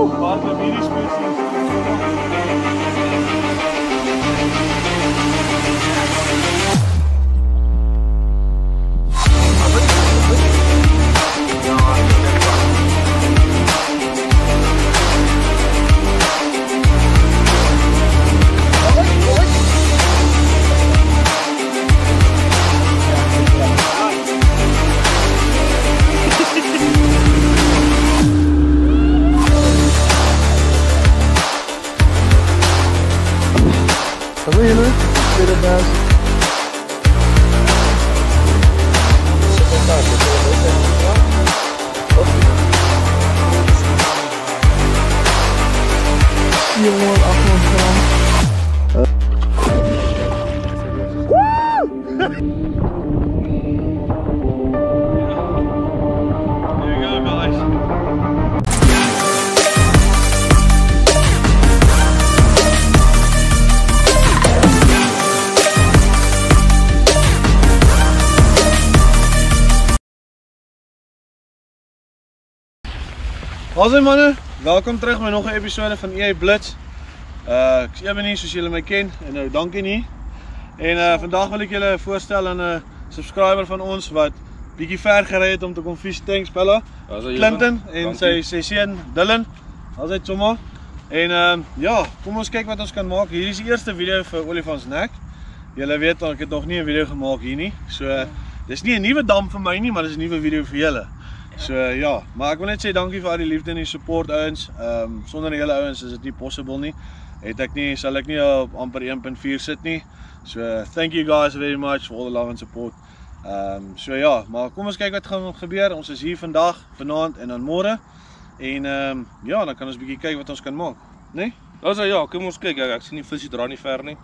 Waar de hierdie spesies. Really? Bit of that. You want There you go, guys. Hallo mannen, welkom terug bij nog een episode van EA Blitz. Ik is Ebony soos julle my ken en nou dankie nie. En vandag wil ek julle voorstel aan 'n subscriber van ons wat bietjie ver gery het om te kom vis tanks Bella. Clinton en sy seun Dylan. Altyd sommer. En ja, kom ons kyk wat ons kan maak. Hier is die eerste video vir Olifantsnek. Julle weet ek het nog nie 'n video gemaak hier nie. So dis nie 'n nuwe dam vir my nie, maar dis 'n nuwe video vir julle. So ja, maar ek wil net sê dankie vir al die liefde en die support ouens. Sonder julle ouens is dit nie possible nie. Sal ek nie op amper 1.4 sit nie. So thank you guys very much for all the love and support. So ja, maar kom ons kyk wat gaan gebeur. Ons is hier vandag, vanaand en dan môre. En ja, dan kan ons bietjie kyk wat ons kan maak, né? Nee? Also ja, kom ons kyk. Ek sien die visie dra nie ver nie.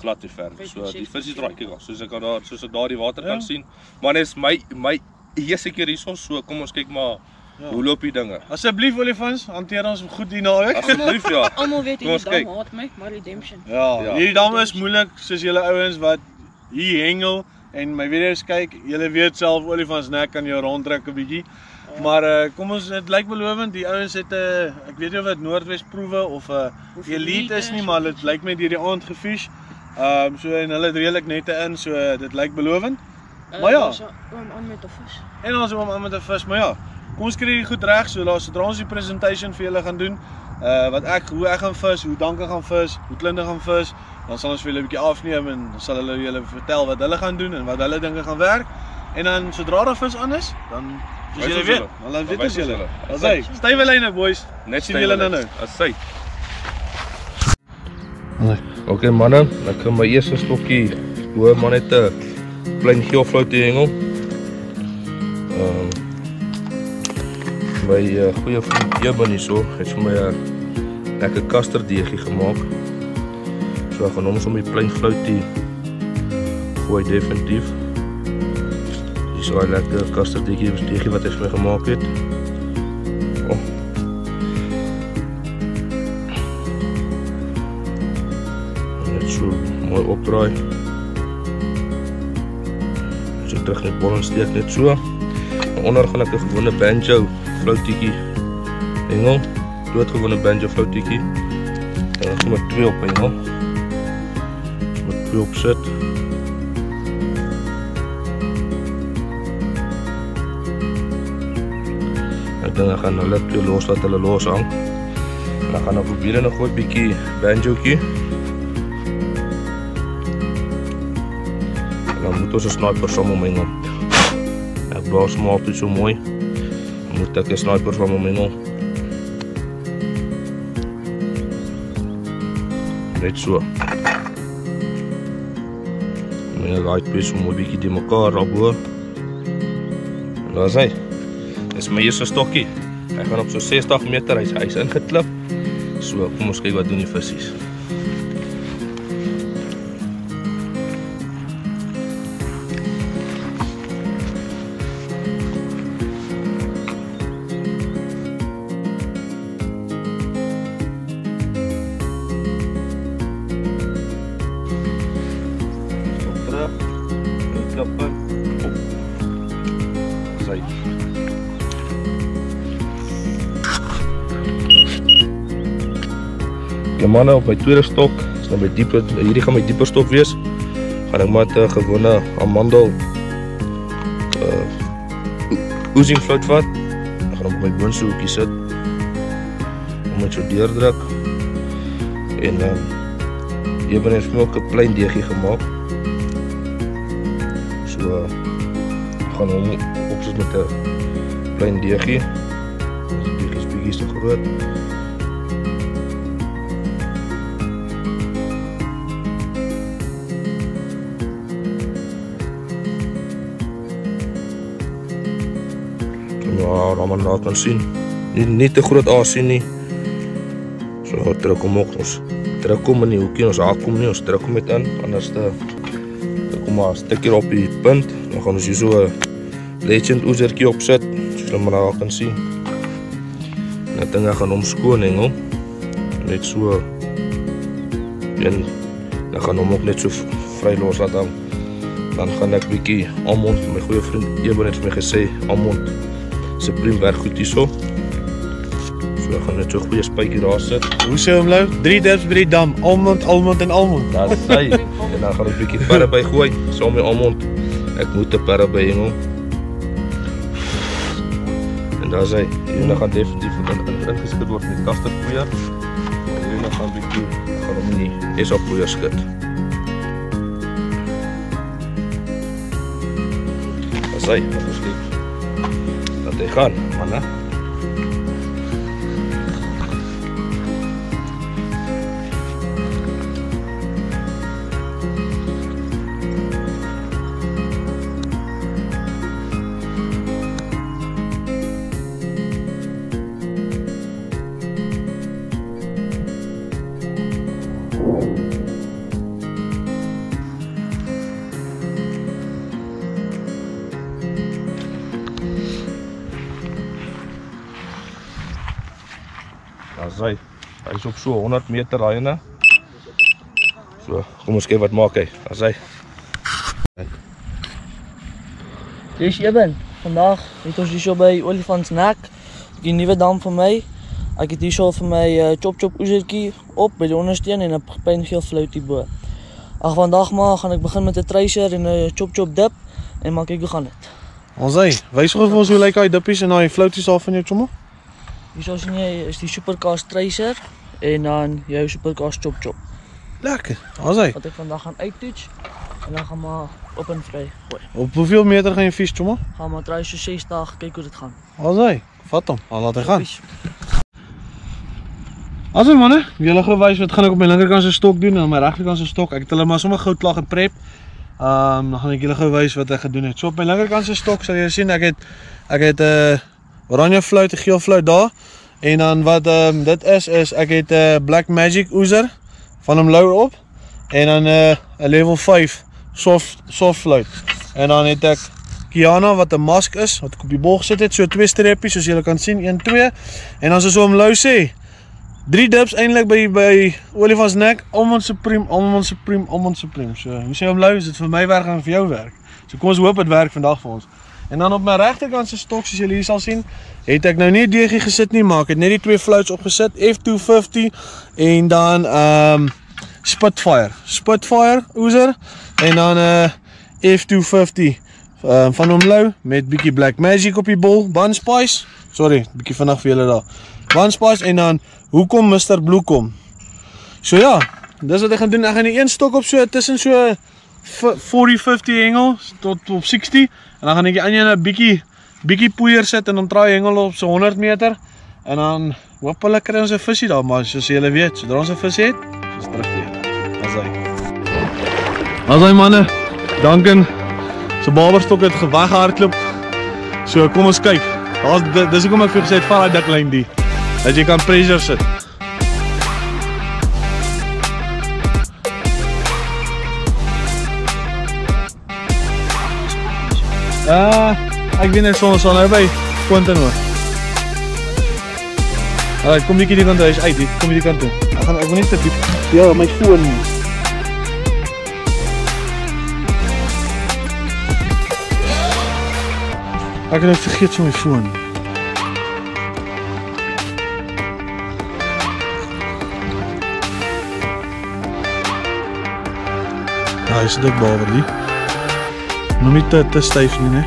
Glad nie ver. So die visie dra kyk al, soos ek daar die water kan sien. Maar net is my eerste keer hierson, so kom ons kyk maar hoe loop die dinge. Asseblief olifants, hanteer ons goed die naweek. Asseblief ja. Almal weet hierdie dam haat my, maar redemption. Ja, hierdie dam is moeilik soos julle ouens wat hier hengel en my video's kyk. Julle weet self Olifantsnek kan jou rondtrek 'n bietjie. Maar kom ons, dit lyk belovend. Die ouens het ek weet nie of dit Noordwes proewe of elite is nie, maar dit lyk my deur die aand gefish. So en hulle het redelik nette in, so dit lyk belovend. Maar ja, Oom aan met 'n vis. en ons oom aan met 'n vis, maar ja, kom ons kry dit goed reg, so sodra ons die presentation vir julle gaan doen, hoe ek gaan vis, hoe Danke gaan vis, hoe Clinton gaan vis, dan sal ons vir julle 'n bietjie afneem en dan sal hulle julle vertel wat hulle gaan doen en wat hulle dinge gaan werk. En dan sodra daar vis aan is, dan soos julle weet, dan weet ons julle. As hy, stywe lyne boys. Net sien julle nou. As hy. Okay manne, ek kan my eerste stokkie hoor maar net 'n klein geelfloutie hengel. My goeie vriend Ebony so, het vir my 'n lekker kasterdeegie gemaak. So ek gaan hom sommer die klein floutie gooi definitief. Hier is 'n lekker kasterdeegie wat hy vir my gemaak het. Net so mooi opdraai. So terug net bol en steek net so. Onder gaan ek 'n gewone banjo floutietjie hengel. Doodgewone banjo floutietjie. En dan gaan ek 2 op hengel. Met 2 op sit. Ek dink ek gaan hulle 2 los laat hulle los hang. En dan gaan ek probeer nog 'n bietjie banjoetjie. Dan moet ons 'n sniper saam omhengel. Ek blaas hom altyd so mooi. Dan moet ek 'n sniper saam omhengel. Net so. Mijn right twee so mooi bietjie die mekaar daarbo. En daar is hy. Dis my eerste stokkie. Hy gaan op so 60 meter, hy's ingeklip. So, kom ons kyk wat doen die visies. Die manne op my tweede stok, is nou hierdie gaan my dieper stok wees. Gaan ek maar 'n gewone amandel oozing fluit vat. Ek gaan hom op my boonste hoekie sit. Om het so deurdruk. En Eben heeft me ook 'n klein deegie gemaak. So ek gaan hom opsit met 'n klein deegie. Die deegie is bietjie te groot. Ja, Raman daar kan sien. Nie te groot asie nie. So trek hom ook ons. Trek hom in die hoekie, ons haak hom nie, ons trek hom met in. Anders trek hom maar 'n stukkie op die punt. Dan gaan ons hier so 'n legend oezertjie opsit, soos jy maar daar kan sien. Dat ding gaan hom skoon hengel. Net so. En dan gaan hom ook net so vry los laat hang. Dan gaan ek bietjie almond, my goeie vriend Eben het vir my gesê, almond Supreme werk goed hierso. So ek gaan net so 'n goeie spuitjie daar sit. Hoe sê hom Lou? 3 dips by die dam, almond en almond. Daar is hy. En dan gaan ek 'n bietjie perre by gooi, saam met almond. Ek moet 'n perre by hengel. En daar is hy. Hierdie gaan definitief ingeskit word met kasterpoeier. Hierdie gaan bietjie gaan hom in die SA-poeier skit. Daar is hy. Dat hy gaan, manne. Hy is op so 100 meter raaiene. So, kom ons kyk wat maak hy. As hy. Dis Eben, vandag het ons hierso by Olifantsnek, die nuwe dam vir my. Ek het hierso vir my chop oezertjie op by die ondersteun en 'n pyngeel fluitie bo. Ag vandag maar gaan ek begin met 'n tracer en 'n chop dip en maar kyk hoe gaan dit. Ons hy, wys gou vir ons hoe lyk daai dippies en daai flouties af van jou chommo? Hierso sien jy is die supercast tracer en dan jou supercast chop. Lekker. Ons hy. Wat ek vandag gaan uittoets en dan gaan maar op en vry gooi. Op hoeveel meter gaan jy vis chommo? Gaan maar try so 60, kyk hoe dit gaan. Ons hy. Vat hom. Laat hy gaan. As jy manne, julle gou wys wat gaan ek op my linkerkant se stok doen en op my regterkant se stok. Ek het hulle maar sommer gou klaar geprep. Dan gaan ek julle gou wys wat ek gedoen het. So op my linkerkant se stok sal jy sien ek het 'n oranje fluit, 'n geel fluit daar. En dan wat dit is ek het 'n Black Magic oezer van hom Lou op en dan 'n level 5 soft fluit. En dan het ek Kiana wat 'n mask is wat ek op die bol gesit het, so 2 streppies soos julle kan sien, 1 2. En dan soos hom Lou sê, 3 dips eintlik by Olifantsnek, almond supreme. So, hoe sê hom Lou, is dit vir my werk en vir jou werk. So kom ons hoop dit werk vandag vir ons. En dan op my regterkant se stok soos julle hier sal sien, het ek nou nie deegie gesit nie, maar ek het net die 2 floats opgesit, F250 en dan Spitfire oezer en dan F250 van hom Lou met bietjie Black Magic op die bol, Bunspice. Sorry, bietjie vinnig vir julle daar. Bunspice en dan hoekom Mr. Blue kom. So ja, dis wat ek gaan doen. Ek gaan die een stok op so tussen so 40-50 hengel tot op 60 en dan gaan ek die ander een bietjie poeier sit en dan draai hengel op so 100 meter en dan hoop hulle kry ons 'n visie daar, maar soos julle weet, sodra ons 'n vis het, is terug weer. As hy manne, Duncan se barberstok het weggehardloop. So kom ons kyk. Dis hoekom ek vir gesê het vat daai dik lyn die dat jy kan pressure sit. Ek weet net soms nou by Quentin hoor. Alright, kom bietjie die kant uit, kom hierdie kant toe. Ek wil net te diep. Ja, my foon. Ek het vergeet van my foon. Hy is 'n dik baber die. Nog nie te styf nie, né?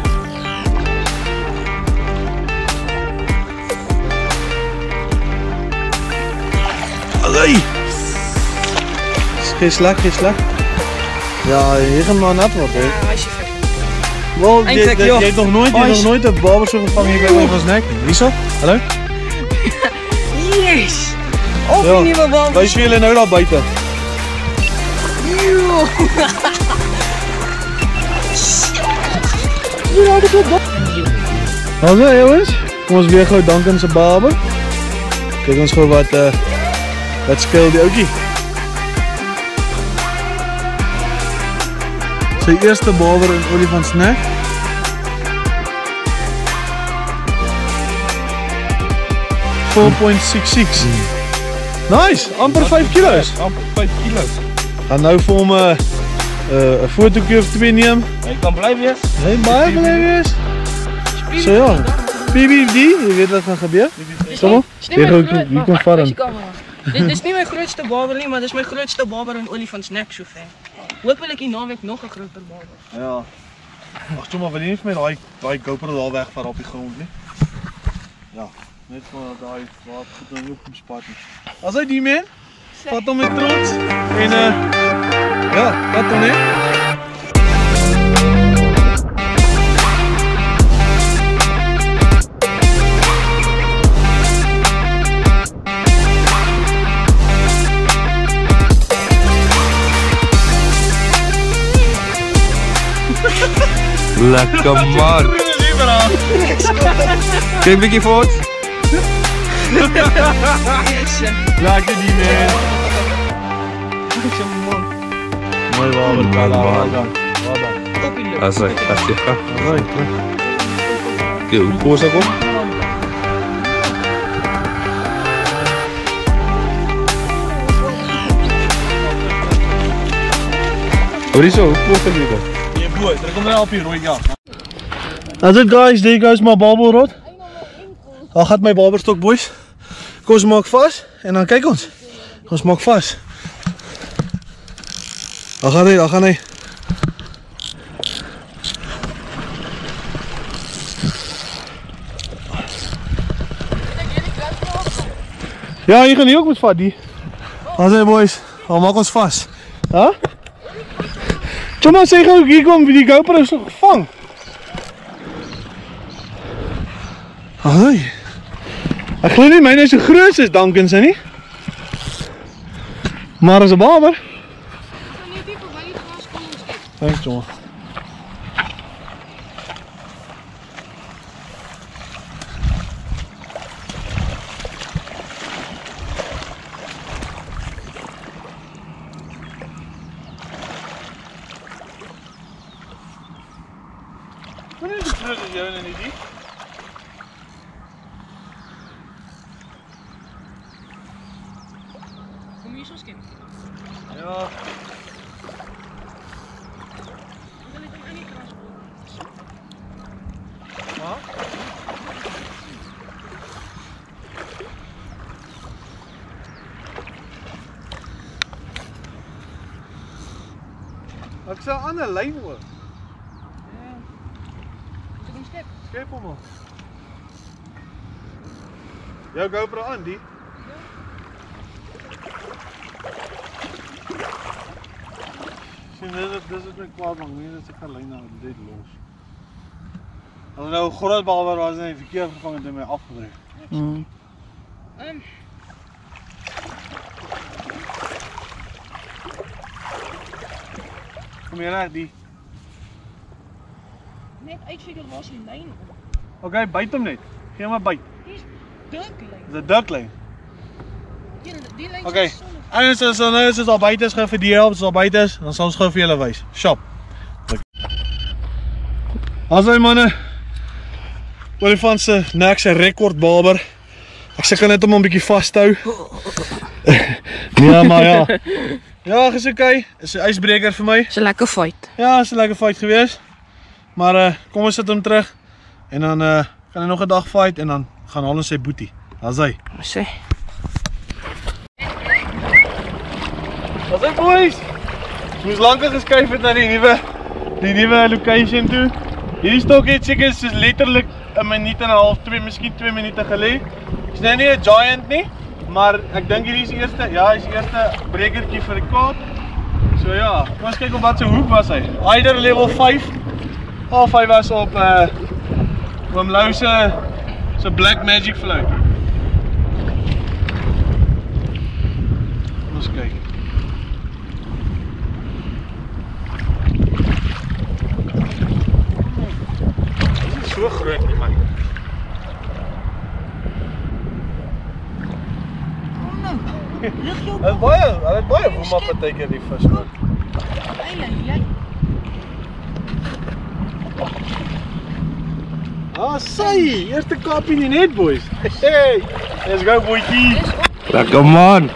Allee! Geen slag. Ja, hier gaan maar nat worden. Ja, hij is je vet. Wel, Eindelijk, je joh. hebt nog nooit een baber zo gevangen hier bij Olifants Nek. Lisa, hallo? Yes! Of Ja. een nieuwe bal. Wij spelen nou daar buiten. Hallo jongens, kom ons weer gauw Duncan se baber. Kijk ons gauw wat skil die ouetjie. Sy eerste baber in Olifants Nek. .66. Nice, amper 5 kilo's. Amper 5 kilo's. Gaan nou vir hom 'n fotootjie of 2 neem. Hy kan bly wees. Hy baie bly wees. So ja, PBD, jy weet wat gaan gebeur. Kom op. Hier kom Farhan. Dit is niet mijn grootste baber nie, maar dit is mijn grootste baber in Olifants Nek sover. Hopelijk die naweek nog een groter baber. Ja. Ag, toe maar wil jy nie vir my daai GoPro daar weg vat op die grond nie. Ja, net vir daai wat goed in op spat nie. As hy die man, vat hom met trots en ja, vat hom net. Lekker man. Kijk een beetje voort. Lekker die man. Mooi wapen, wel dan. As hy gaan. Mooi. Kijk, hoe koos ek op? Hoor jy so, hoe koos ek hier op? Boy, trek hom nou op die rooi gas. That's it guys, there goes my barbel rod. Daar gaat my barberstok boys. Kom ons maak vas en dan kyk ons. Ons maak vas. Daar gaan hy. Ja, hier gaan nie ook met vat die. Daar sê boys, dan maak ons vas. Ja? Tjoma, sê gou hier kom die GoPro is gevang. Ai. Ek glo nie myne is so groot soos Duncan se nie. Maar as 'n baber. Thanks, Tjoma. Wat is die groot as jou en die? Kom hier zo skip. Ja. Ek sou aan 'n lyn hoor. Skep hom op. Jou GoPro aan die. Sien dis is my kwaad man, nie dat ek gaan lyn nou dit los. As nou 'n groot baber was en hy verkeerd gevang het en my afgedruk. Kom hier reg die. Net uitfigure waar is die lyn op. Okay, byt hom net. Gee hom 'n byt. Dis duiklyn. Dis 'n duiklyn. Die lyn Okay. is sonne. En as ons nou is al buite is gou vir die help, as al buite is, dan sal ons gou vir julle wys. Shop. Asai manne. Olifants se Nek se rekord baber. Ek sukkel net om hom 'n bietjie vas te hou. Nee, maar ja. Ja, is okay. Is 'n ysbreker vir my. Dis 'n lekker fight. Ja, is 'n lekker fight gewees. Maar kom ons sit hom terug en dan kan hy nog 'n dag fight en dan gaan haal ons sy boetie. Daar's hy. Sê. Daar's hy boys. Moes langer geskuif het na die nuwe location toe. Hierdie stokkie het seker soos letterlik 'n minuut en 'n half, miskien 2 minute gelê. Is nou nie 'n giant nie, maar ek dink hierdie is die eerste, ja, is die eerste brekertjie vir die Kaap. So ja, kom ons kyk op wat se hoek was hy. Eider level 5. Of hy was op Oom Lou se Black Magic float. Kom ons kyk. So groot nie man. Dit is baie woema partykeer die vis man. Ah, sy, eerste kapie in die net boys. Hey, let's go boytjie. Lekker man.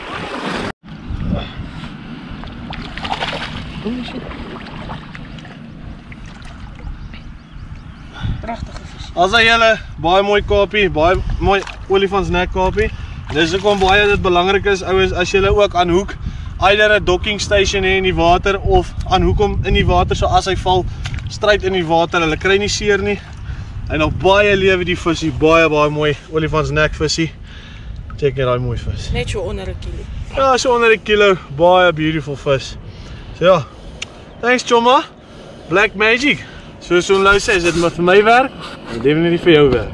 Pragtige vis. As hy julle baie mooi kapie, baie mooi olifantsnek kapie. Dis hoekom baie dit belangrik is ouens as julle ook aan hoek either 'n docking station hê in die water of aan hoek om in die water so as hy val stryd in die water. Hulle kry nie seer nie. En nog baie lewe die visie, baie mooi olifantsnek visie. Check net daai mooi vis. Net so onder 'n kilo. Ja, so onder 'n kilo, baie beautiful vis. So ja. Thanks Choma. Black Magic. Soos Oom Lou sê, as dit maar vir my werk, dan definitief vir jou werk.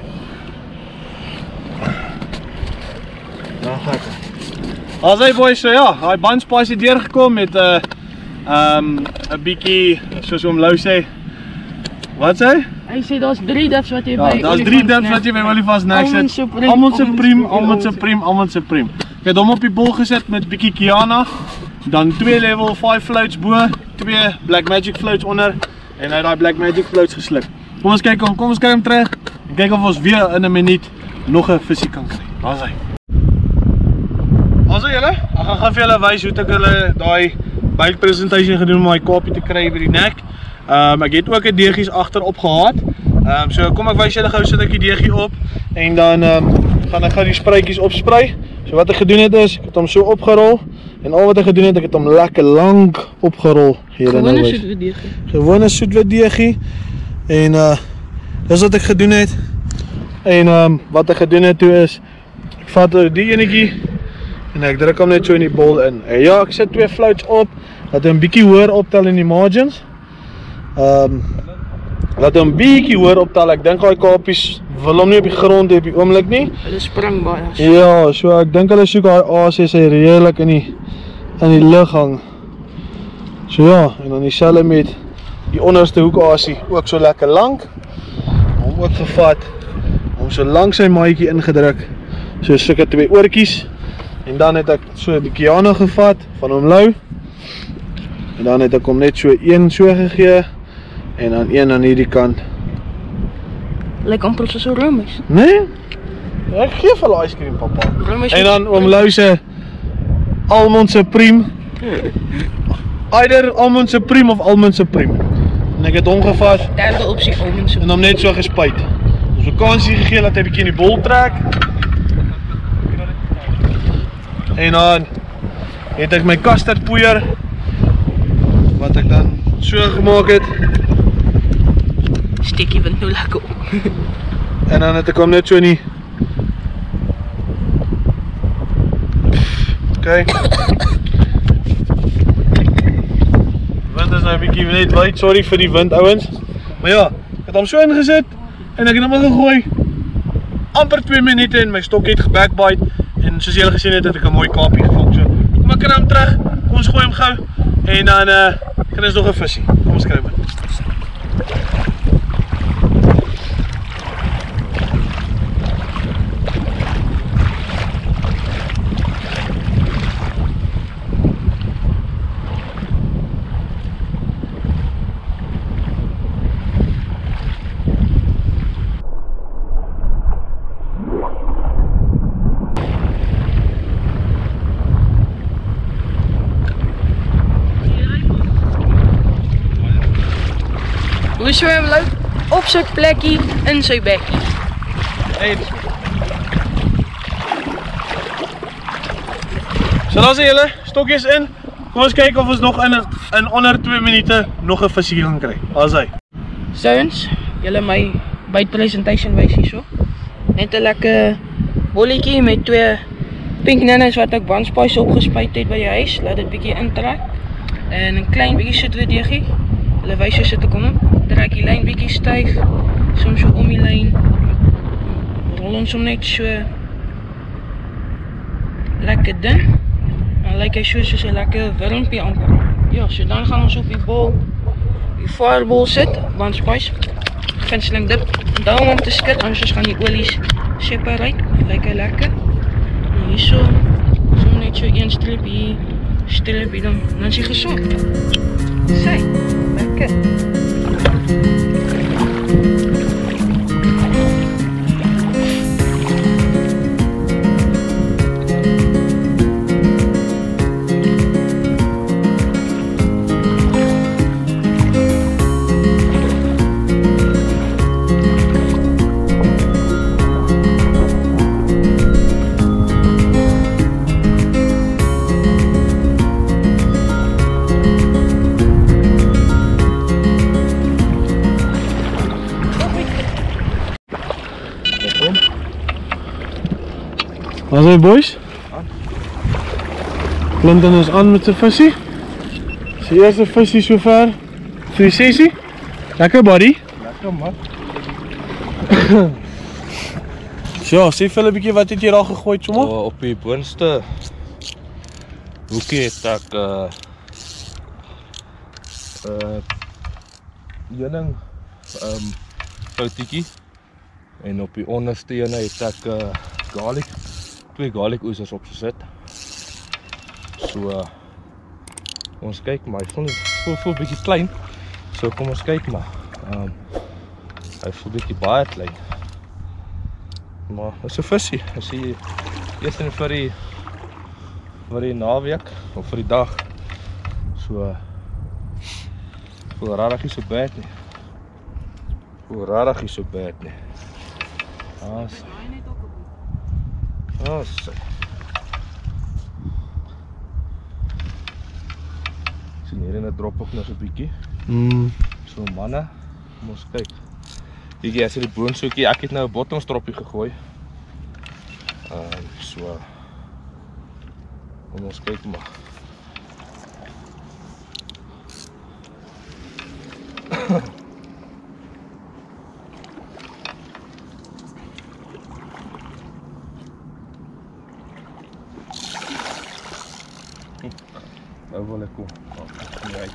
Nou gaan ek. As hy boys, so ja, hy band spice het deurgekom met 'n bietjie soos Oom Lou sê. Wat sê hy? Hy sê daar's 3 dips wat jy Ja, by daar's 3 dips wat jy by olifantsnek sit. Almal se priem. Ek het hom op die bol gesit met bietjie Kiana, dan 2 level 5 floats bo, 2 Black Magic floats onder en hy het daai Black Magic floats gesluk. Kom ons kyk hom terug en kyk of ons weer in 'n minuut nog 'n visie kan kry. Daar's hy. Also julle, ek gaan vir julle wys hoe ek hulle daai bait presentation gedoen om my kapie te kry by die nek. Ek het ook 'n deegies agterop gehad. So kom ek wys julle gou sit ek die deegie op en dan gaan ek gou die spruitjies opsprei. So wat ek gedoen het is, ek het hom so opgerol en al wat ek gedoen het, ek het hom lekker lank opgerol hier in nou. Gewone soetwit deegie. En dis wat ek gedoen het. En wat ek gedoen het toe is, ek vat die enetjie en ek druk hom net so in die bol in. En ja, ek sit 2 floats op, dat hy 'n bietjie hoër optel in die margins. Laat hom bietjie hoër optel. Ek dink daai kapies wil hom nie op die grond hê op die oomblik nie. Hulle spring baie. Ja, so ek dink hulle soek daai aas as hy redelik in die lug hang. So ja, en dan dieselfde met die onderste hoek aasie, ook so lekker lank. Hom ook gevat, hom so lank sy maatjie ingedruk. So sulke 2 oortjies. En dan het ek so die Kiana gevat van Oom Lou. En dan het ek hom net so 1 so gegee. En dan 1 aan hierdie kant. Lyk amper soos 'n roomys. Nee? Ek gee vir hulle yskriem papa. Roomys. En dan Oom Lou se Almond Supreme. Eider Almond Supreme of Almond Supreme. En ek het hom gevat Derde opsie almond en hom net so gespuit. Ons vakansie gegee dat hy bietjie in die bol trek. En dan het ek my custard poeier wat ek dan so gemaak het. Stekkie wind nou lekker op. En dan het ek hom net so nie. Okay. Wind is nou 'n bietjie net wyd, sorry vir die wind ouens. Maar ja, ek het hom so ingesit en ek het hom ingegooi. Amper 2 minute en my stok het gebackbite en soos julle gesien het, het ek 'n mooi kapie gevang. So, kom ek kry hom terug. Kom ons gooi hom gou en dan kan ons nog 'n visie. Kom ons kry hom. Hoe sou hy loop op sy plekkie in sy bekkie. Hey. So daar is julle stokkies in. Kom ons kyk of ons nog in 'n in onder 2 minute nog 'n visie gaan kry. As hy. Sounds, julle my byt presentation wys hierso. Net 'n lekker bolletjie met 2 pink nannies wat ek bandspice opgespuit het by die huis. Laat dit bietjie intrek. En 'n klein bietjie citrodeegie. Hulle wys hoe sit te kom. Trek die lyn bietjie styf. Soms so om die lyn. Rol ons hom net so lekker dun. Dan lyk hy soos 'n lekker wurmpie amper. Ja, so dan gaan ons op die bol, die fireball sit, bandspice. Gunsteling dip. Onthou om te skud, anders gaan die olies separate. Lyk hy lekker. En hierso, so net so 1 strip hier, dan is hy gesond. Sy, lekker. Wat is boys? Clinton is aan met sy visie. Sy eerste visie sover vir die sessie. Lekker buddy. Lekker man. Ja, sê vir hulle 'n bietjie wat het jy daar gegooi sommer? Op die boonste hoekie het ek heuning foutjie en op die onderste ene het ek garlic, 2 garlic oesters opgesit. So ons kyk maar, hy voel bietjie klein. So kom ons kyk maar. Hy voel bietjie baie klein. Maar dit is 'n visie. As jy eers vir die naweek of vir die dag. So voel rarig nie so bad nie. Voel rarig nie so bad nie. Sy. Sien hier in 'n drop ook nog so 'n bietjie. So manne, kom ons kyk. Hierdie is die boonsoekie. Ek het nou 'n bottom stroppie gegooi. So kom ons kyk maar. Nou wil ek kom. Nee, uit.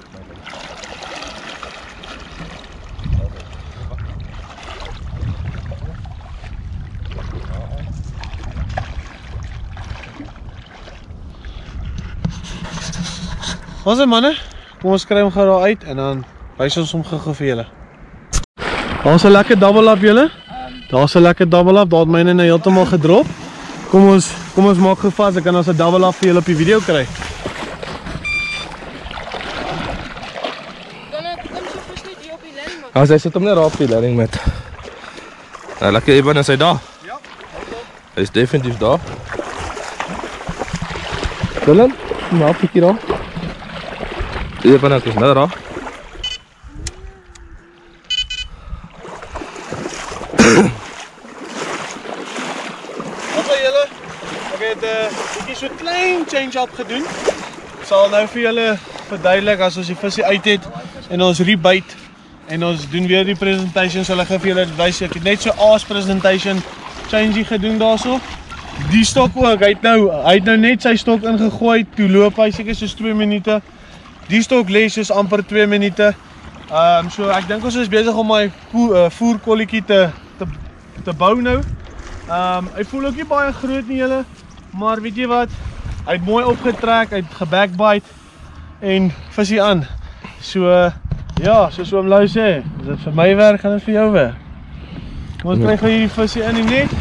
Wat is dit manne? Kom ons kry hom gou daar uit en dan wys ons hom gou vir julle. Daar's 'n lekker double up julle. Daar's 'n lekker double up. Daar het myne nou heeltemal gedrop. Kom ons maak gou vas, dan kan ons 'n double up vir julle op die video kry. As hy sit hom net daar op die leiding met. Lekker Eben, is hy daar? Ja. Hy is definitief daar. Dylan, maar op hier daar. Eben, ek is nou daar. Okay julle, ek het 'n bietjie so klein change-up gedoen. Ek sal nou vir julle verduidelik as ons die visie uit het en ons rebait en ons doen weer die presentation, sal ek vir julle wys. Ek het net so aas presentation change gedoen daarso. Die stok ook, hy het nou net sy stok ingegooi, toe loop hy seker soos 2 minute. Die stok lê soos amper 2 minute. So ek dink ons is besig om my voerkolletjie te bou nou. Hy voel ook nie baie groot nie julle, maar weet jy wat? Hy het mooi opgetrek, hy het gebackbite en visie aan. So ja, soos oom Lou sê, as dit vir my werk, gaan dit vir jou werk. Ons kry gou hierdie visie in die net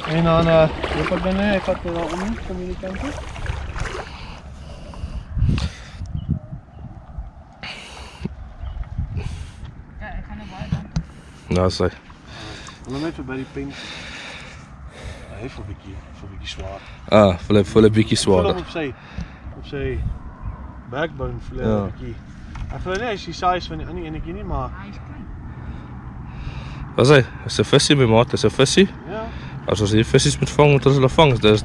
en dan loop ek binne, ek vat daar om van hierdie kant toe. Ja, ek gaan nou baie dank. Nou sê. Hulle net verby die pen. Hy voel 'n bietjie swaar. Voel 'n bietjie Voel swaarder. hom op sy backbone voel Ja. 'n bietjie. Ek voel nie hy is die size van die ander enetjie nie, maar Wat is hy? Dis 'n visie my maat, dis 'n visie. ja. As ons hierdie visies moet vang, moet ons hulle vang. Dis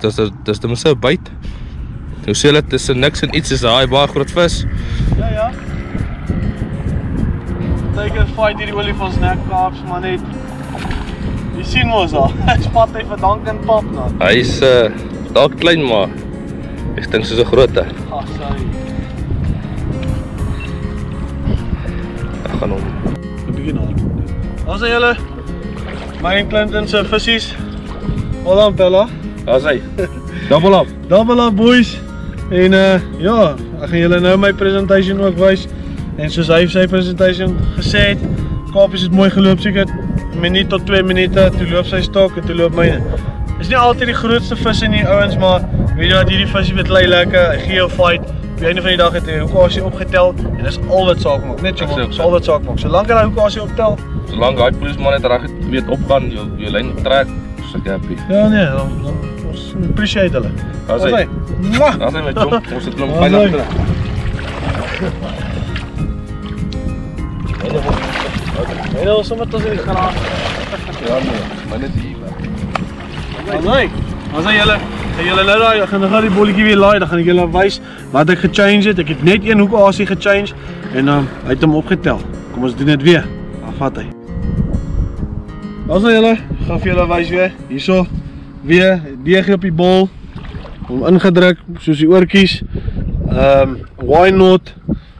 ten minste 'n byt. Hoe sê hulle tussen niks en iets is daai baie groot vis. Ja, ja. Teken fight hierdie olifantsnek Kaaps, maar net. Jy sien mos al, hy spat hy vir Duncan pap nou. Hy's dalk klein maar ek dink soos 'n grootte. Ag, sorry. Ek gaan hom. 'n bietjie nader. Ons sê julle Mine Clinton se visies. Hold on, Bella. Daar's hy. Double up. Double up boys. En ja, ek gaan julle nou my presentation ook wys. En soos hy sy presentation gesê het, Kaapies het mooi geloop seker 'n minuut tot 2 minute, toe loop sy stok en toe loop myne. Is nie altyd die grootste visse nie ouens, maar weet jy wat, hierdie visie weet lei lekker, hy gee jou fight. Op die einde van die dag het hy hoekasie opgetel en dis al wat saak maak, net so, dis al wat saak maak. Solank hy hoekasie optel, Solank daai polisman net reg weet opgaan, jou lyn trek, so ek happy. ja nee, dan ons appreciate hulle. Daar's hy. Mwah! Daar's hy my chom. Ons het hom Daar's veilig hy. terug. Hy nou sommer tot in die garage. Ja nee, maar net hier. Nee. As julle nou daai, ek gaan nou gou die bolletjie weer laai, dan gaan ek julle wys wat ek gechange het. Ek het net een hoekasie gechange en hy het hom opgetel. Kom ons doen dit weer. Dan vat hy. As julle, gaan vir julle wys weer. Hierso weer DG op die bol. Hom ingedruk soos die oortjies. Why not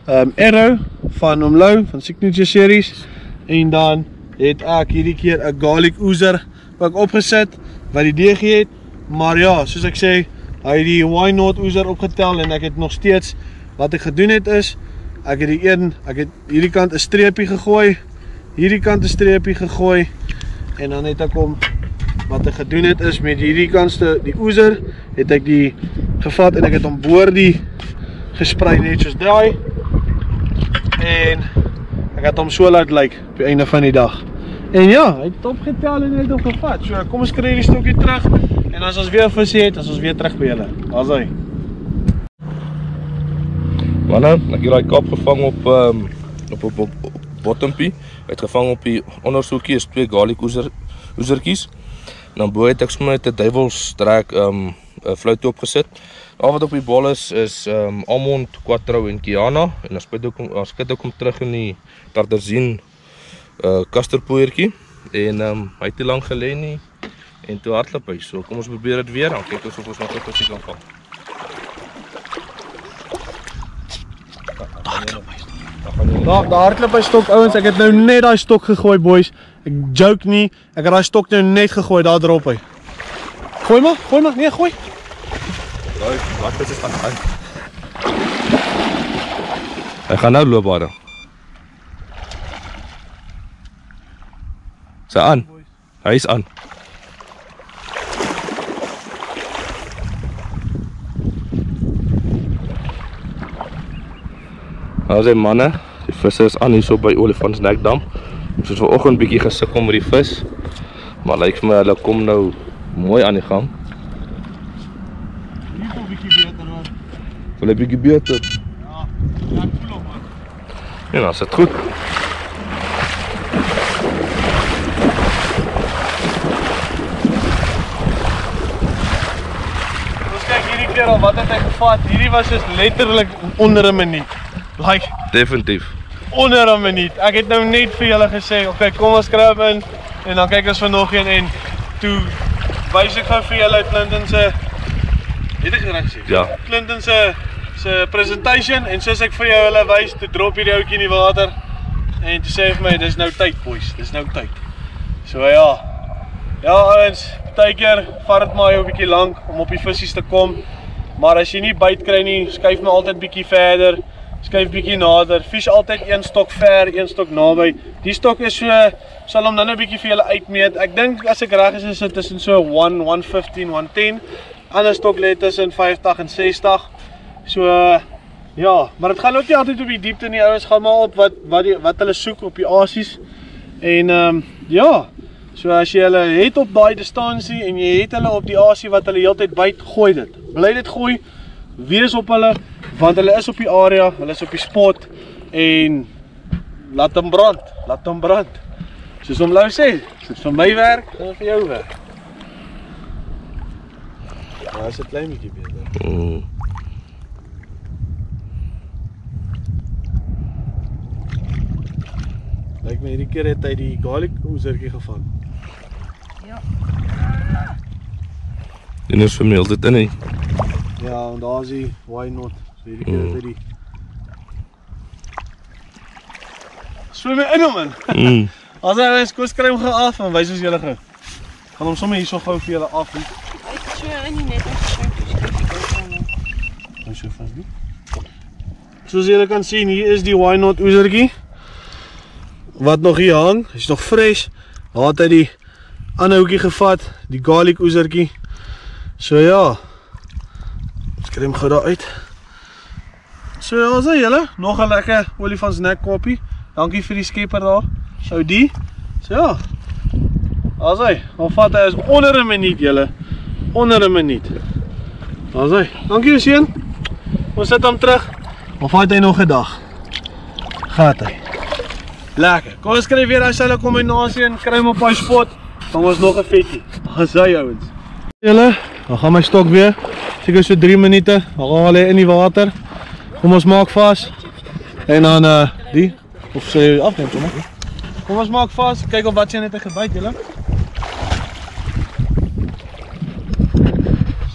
Arrow van Omlou van Signature Series. En dan het ek hierdie keer 'n garlic oozer wat ek opgesit wat die DG het. Maar ja, soos ek sê, hy het die Why Not oozer opgetel en ek het nog steeds wat ek gedoen het is ek het hierdie kant 'n streepie gegooi, hierdie kant 'n streepie gegooi en dan het ek hom wat ek gedoen het is met hierdie kantste die oozer het ek die gevat en ek het hom boor die gesprei net soos daai en ek het hom so laat lyk op die einde van die dag. En ja, hy het opgetel en hy het hom gevat. So kom ons kry die stokkie terug en as ons weer visie het, as ons weer terug by julle. Daar's hy. Manne, ek het daai kap gevang op bottompie. Hy het gevang op die ondersoekie is 2 garlic oezertjies. En dan bo het ek sommer net 'n duiwelstrek 'n fluit opgesit. Al wat op die bol is Almond, Quattro en Kiana en dan skit ek hom terug in die Tartazine kasterpoeiertjie en hy het te lank gelê nie en toe hardloop hy. So kom ons probeer dit weer, dan kyk ons of ons nog 'n visie kan vang. Daar hardloop hy stok ouens, ek het nou net daai stok gegooi boys. Ek joke nie, ek het daai stok nou net gegooi, daar drop hy. Gooi maar, nee gooi. Wat is dit aan? Hy gaan nou loop daar. Sy aan. Hy is aan. As die manne, die visse is aan hierso by Olifantsnekdam. Ons het vanoggend bietjie gesukkel met die vis, maar lyk vir my hulle kom nou mooi aan die gang. Hier voel bietjie beter hoor. Wil jy bietjie beter? Ja, ek voel hom man. Ja, nou is dit goed. Ons kyk hierdie keer al wat het hy gevat. Hierdie was dus letterlik onder 'n minuut. Like Definitief. onder 'n minuut. Ek het nou net vir julle gesê, okay, kom ons skryf in en dan kyk ons vir nog een en toe wys ek gou vir julle Clinton se het ek reg gesê? Ja. Clinton se presentation en soos ek vir jou hulle wys, toe drop hierdie ouetjie in die water en toe sê hy vir my dis nou tyd boys, dis nou tyd. So ja. Ja ouens, partykeer vat dit maar 'n bietjie lank om op die visse te kom. Maar as jy nie byt kry nie, skuif my altyd bietjie verder. Skuif bietjie nader. Vis altyd een stok ver, een stok naby. Die stok is so sal hom dan 'n bietjie vir julle uitmeet. Ek dink as ek reg is dit tussen so 115, 110. Ander stok lê tussen 50 en 60. So ja, maar dit gaan ook nie altyd op die diepte nie. Ouens gaan maar op wat hulle soek op die asies. En ja, so as jy hulle het op daai distansie en jy het hulle op die asie wat hulle heeltyd byt, gooi dit. Bly dit gooi. wees op hulle, want hulle is op die area, hulle is op die spot en laat hom brand, Soos om Lou sê, as dit vir my werk, gaan dit vir jou werk. Daar is 'n klein bietjie beter. Lyk my hierdie keer het hy die garlic oezertjie gevang. Ja. En is vir my altyd in nie. Ja, en daar is die why not. So hierdie keer het hy die swem in hom in. As hy is, kom skry hom gou af en wys ons julle gou. Gaan hom sommer hierso gou vir julle af. Hy het so in die net ingeskryf. Ons so vas nie. Soos julle kan sien, hier is die why not oezertjie. Wat nog hier hang, is nog fresh. Daar het hy die ander hoekie gevat, die garlic oezertjie. So ja. Ons kry hom gou daar uit. So ja, is hy julle, nog 'n lekker olifantsnek koppie. Dankie vir die skepper daar. Ou die. So ja. Daar's hy. Dan vat hy is onder 'n minuut julle. Onder 'n minuut. Daar's hy. Dankie seun. Ons sit hom terug. Dan vat hy nog 'n dag. Gaat hy. Lekker. Kom ons kry weer as hulle kombinasie en kry hom op hy spot. Dan ons nog 'n vetjie. Daar's hy ouens. Julle, dan gaan my stok weer. Seker so 3 minute. Dan gaan hy in die water. Kom ons maak vas. En dan die of sê afneem sommer. Kom ons maak vas. Kyk of wat sy net het gebyt julle.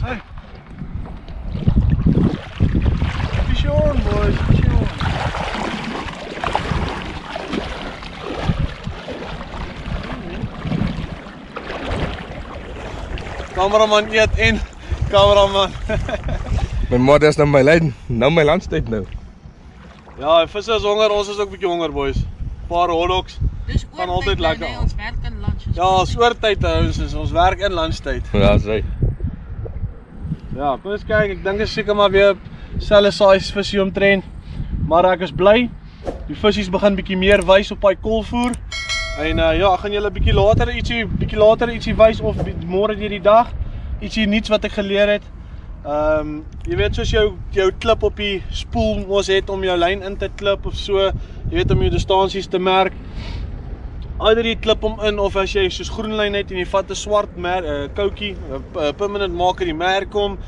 Sy. Fish on boys, fish on. Kameraman eet en kameraman. My moeder is nou my lyn, nou my landstyd nou. Ja, visse is honger, ons is ook bietjie honger boys. Paar hotdogs. Dis Gaan altyd lekker aan. Ons werk in lunch. Ja, ons oortyd ouens, ons werk in lunchtyd. Ja, sê. Ja, kom eens kyk, ek dink is seker maar weer selfe size visie omtrent. Maar ek is bly. Die visies begin bietjie meer wys op daai kolvoer. En ja, ek gaan julle bietjie later ietsie wys of môre deur die dag. Ietsie nuuts wat ek geleer het. Jy weet soos jou klip op die spoel mos het om jou lyn in te klip of so, jy weet om jou distansies te merk. Either jy klip hom in of as jy soos groen lyn het en jy vat 'n swart koutjie, permanent marker die merk hom.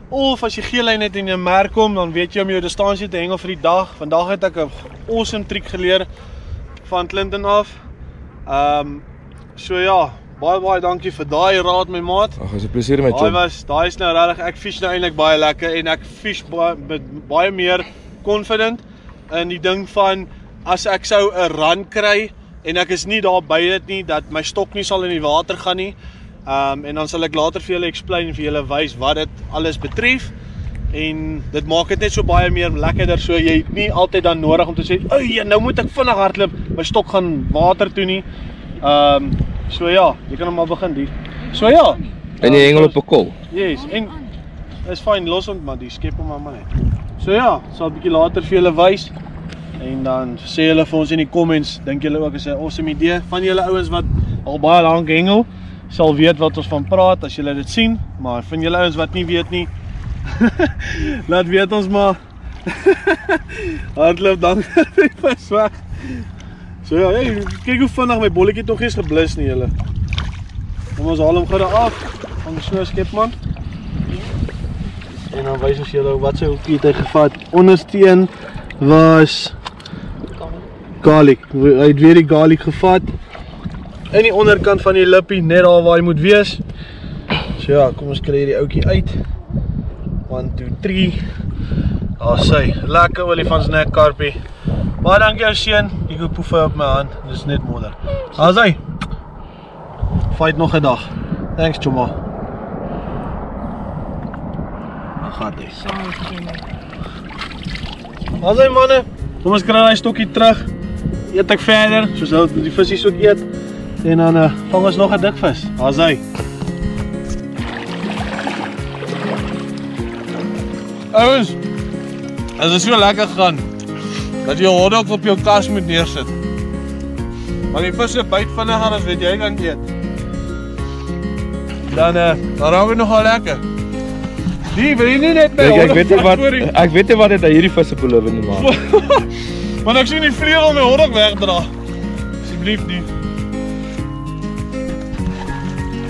Of as jy geel lyn het en jy merk hom, dan weet jy om jou distansie te hengel vir die dag. Vandag het ek 'n awesome trick geleer van Clinton af. So ja, baie dankie vir daai raad my maat. Ag, is 'n plesier met jou. Daai is nou regtig, ek fish nou eintlik baie lekker en ek fish met baie meer confident in die ding van as ek sou 'n run kry en ek is nie daar by dit nie, dat my stok nie sal in die water gaan nie. En dan sal ek later vir julle explain en vir julle wys wat dit alles betref. En dit maak dit net so baie meer lekkerder, so jy het nie altyd dan nodig om te sê, "Oei, nou moet ek vinnig hardloop, my stok gaan water toe nie." So ja, jy kan hom maar begin die. So ja. En jy hengel op 'n kol. Yes, en is fyn, los hom maar, die skep hom maar net. So ja, sal 'n bietjie later vir julle wys. En dan sê julle vir ons in die comments, dink julle ook is 'n awesome idee van julle ouens wat al baie lank hengel, sal weet wat ons van praat as julle dit sien, maar van julle ouens wat nie weet nie, laat weet ons maar. Hardloop dan vis weg. So ja, hey, kyk hoe vinnig my bolletjie tog is geblus nie julle. Kom ons haal hom gou daar af. Van so skep man. En dan wys ons julle wat sy hoekie het hy gevat. Ondersteun was garlic. Hy het weer die garlic gevat. In die onderkant van die lippie, net daar waar hy moet wees. So ja, kom ons kry hierdie ouetjie uit. 1, 2, 3. Daar sy, lekker olifantsnek karpie. Baie dankie jou seun, ek hoop poef op my hand, dis net modder. Daar sy. Fight nog 'n dag. Thanks Choma. Dan gaat hy. Daar sy manne, kom ons kry die stokkie terug. Eet ek verder, soos die visies ook eet. En dan vang ons nog 'n dik vis. Daar sy. Ouens, as dit so lekker gaan, dat jy hotdog op jou kas moet neersit. Maar die visse byt vinniger as wat jy kan eet. Dan raak dit nogal lekker. Die wil je nu net mee. Ek weet nie wat dit aan hierdie visse beloof nie, man. Maar ek sien die vleugel my honderd wegdra. Asseblief nie.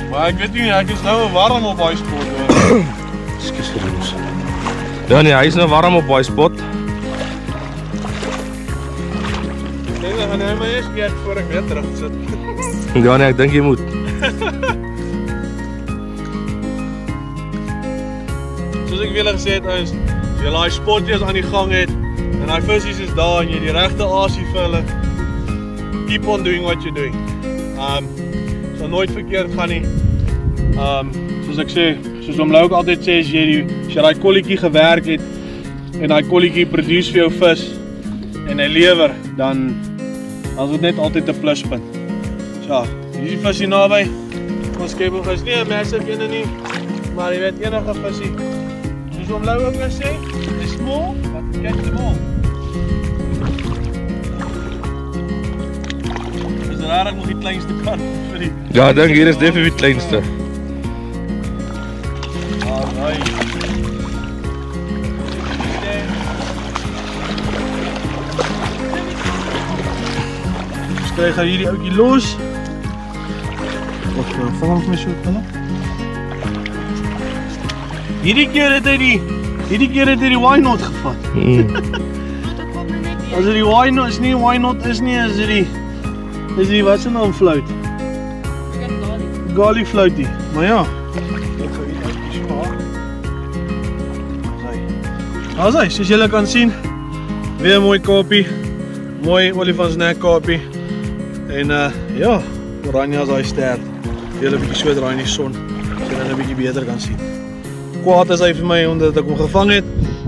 Maar ek weet nie, ek is nou warm op daai spot hoor. Ekskuus vir ons. Ja nee, hy is nou warm op daai spot. Ek gaan nou maar eers keer voor ek weer terug sit. Ja nee, ek dink jy moet. Soos ek weer gesê het, as jy daai spotjies aan die gang het en daai visies is daar en jy die regte asie vir hulle, keep on doing what you're doing. Sal nooit verkeerd gaan nie. Soos ek sê, soos Oom Lou ook altyd sê, as jy daai kolletjie gewerk het en daai kolletjie produce vir jou vis en hy lewer, dan is dit net altyd 'n pluspunt. So, hier is die visie naby. Ons skepelvis nie 'n massive ene nie, maar jy weet enige visie. Soos Oom Lou ook gesê, is small, but catch them all. Dis rarig nog die kleinste kant vir die. Ja, ek dink hier is definitief die kleinste. Alright. Krijg hierdie ouetjie los. Of vang hom my so hulle. Hierdie keer het hy die why not gevat. As dit die why not is nie why not is nie, is die wat se naam float? Gali floatie. Maar ja. Ek gaan hierdie ouetjie so haal. As hy, soos julle kan sien, weer 'n mooi kapie. Mooi olifantsnek kapie. En ja, oranje as hy ster. Weer 'n bietjie so draai in die son, so dan 'n bietjie beter kan sien. Kwaad is hy vir my omdat ek hom gevang het.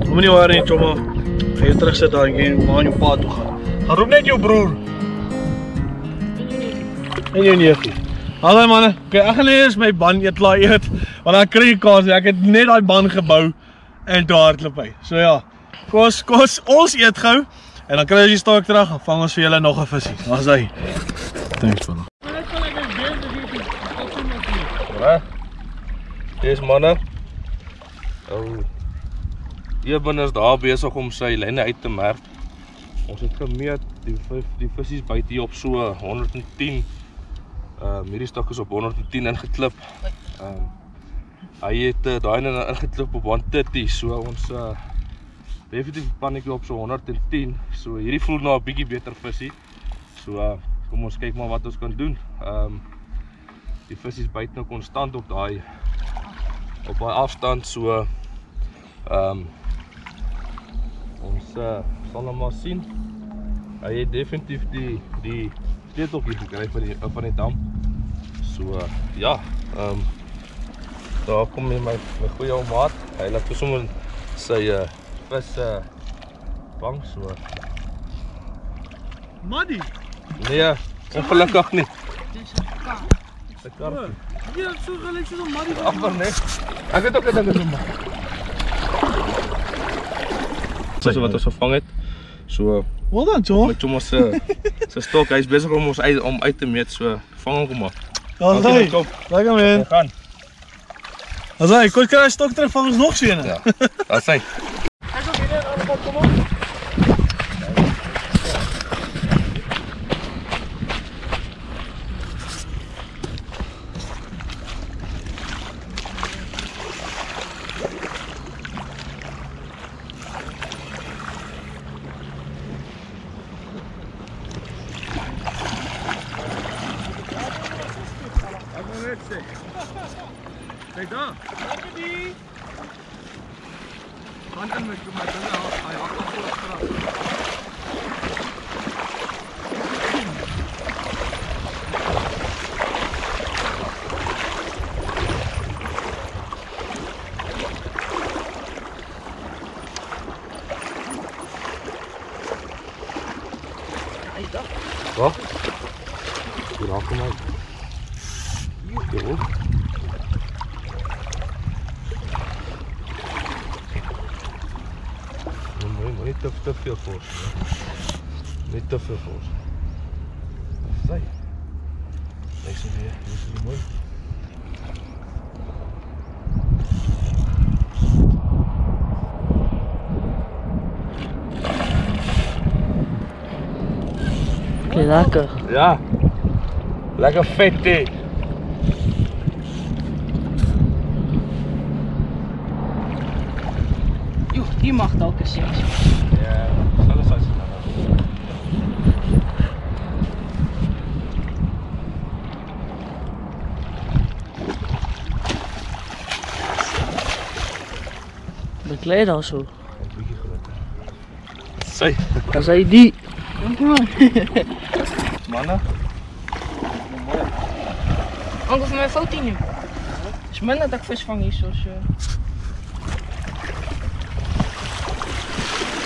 Moenie nie waar nie, chomma. Gaan jy terug sit daar en jy maar aan jou pa toe gaan. Gaan roep net jou broer. En jou neefie. Hallo manne. Okay, ek gaan eers my ban klaar eet, want dan kry ek kos. Ek het net daai ban gebou en toe hardloop hy. So ja, kos, ons eet gou. En dan kry jy die stok terug en vang ons vir julle nog 'n visie. Daar's hy. Thanks man. Dis manne. Eben is daar besig om sy lyne uit te merk. Ons het gemeet, die visies buite hier op so 110. Hierdie stok is op 110 ingeklip. Hy het daai ingeklip op 130, so ons definitief pannetjie op so 110. So hierdie voel nou 'n bietjie beter visie. So kom ons kyk maar wat ons kan doen. Die visies byt nou konstant op daai afstand, so ons sal nou maar sien. Hy het definitief die sleuteltjie gekry van die dam. So ja, daar kom my goeie ou maat. Hy laat sommer sy vis vang, so. Maddie. Nee, ongelukkig nie. Dis 'n kar. Dis 'n kar. Ja, so gelyk soos 'n maddie. Amper net. Ek het ook 'n ding genoem. Dis wat ons gevang het. So, Wel dan, John. met Thomas se stok, hy's besig om ons uit te meet, so vang hom kom maar. Daar's hy. Lekker man. Gaan. As hy kos kry stok terug vang ons nog so een. Ja. Daar's hy. Kyk ook hierdie aan kom op. Kijk daar. Lekker die. Hand in met my dinge. Hy hak op voor straat. Hy's daar. Wat? Hier raak hom uit. Jo. Niet te veel force. Niet te veel force. Nee. Deze weer. Deze is mooi. lekker. Ja. Lekker vet hè. Joh, die mag dalk eens zien. Ja, alles is Bekleed al zo. Sy, Dan zei die. mannen. Anker voor mijn foto nu. Is minder dat ik vis vang hier zoals.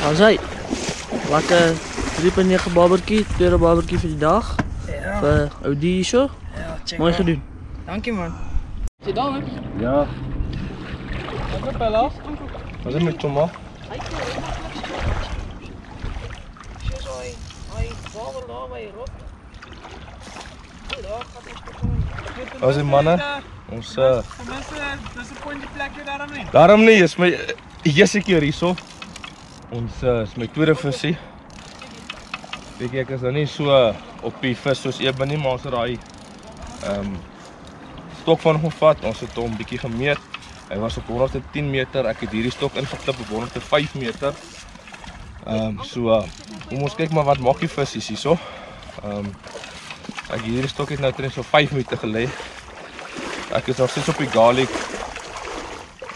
Dan zei. Lekker 3,9 barbecuee, tweede barbecuee voor die dag. Ja. Voor Audi zo. Ja, check. Mooi gedaan. Dank je man. Zit dan hè? Ja. Wat is Pella? Wat is met Toma? Wat is mannen? Ons Mensen, dis 'n pontjie plekjie daarom nie. daarom nie, is my eerste keer hierso. Ons is my tweede visie. Ek is nou nie so op die vis soos Eben nie, maar ons het daai stok van hom gevat. Ons het hom bietjie gemeet. Hy was op 110 meter. Ek het hierdie stok ingeklip op 105 meter. Kom ons kyk maar wat maak die vis hierso. Ek hierdie stok het nou teen so 5 meter gelê. Ek is nog steeds op die garlic.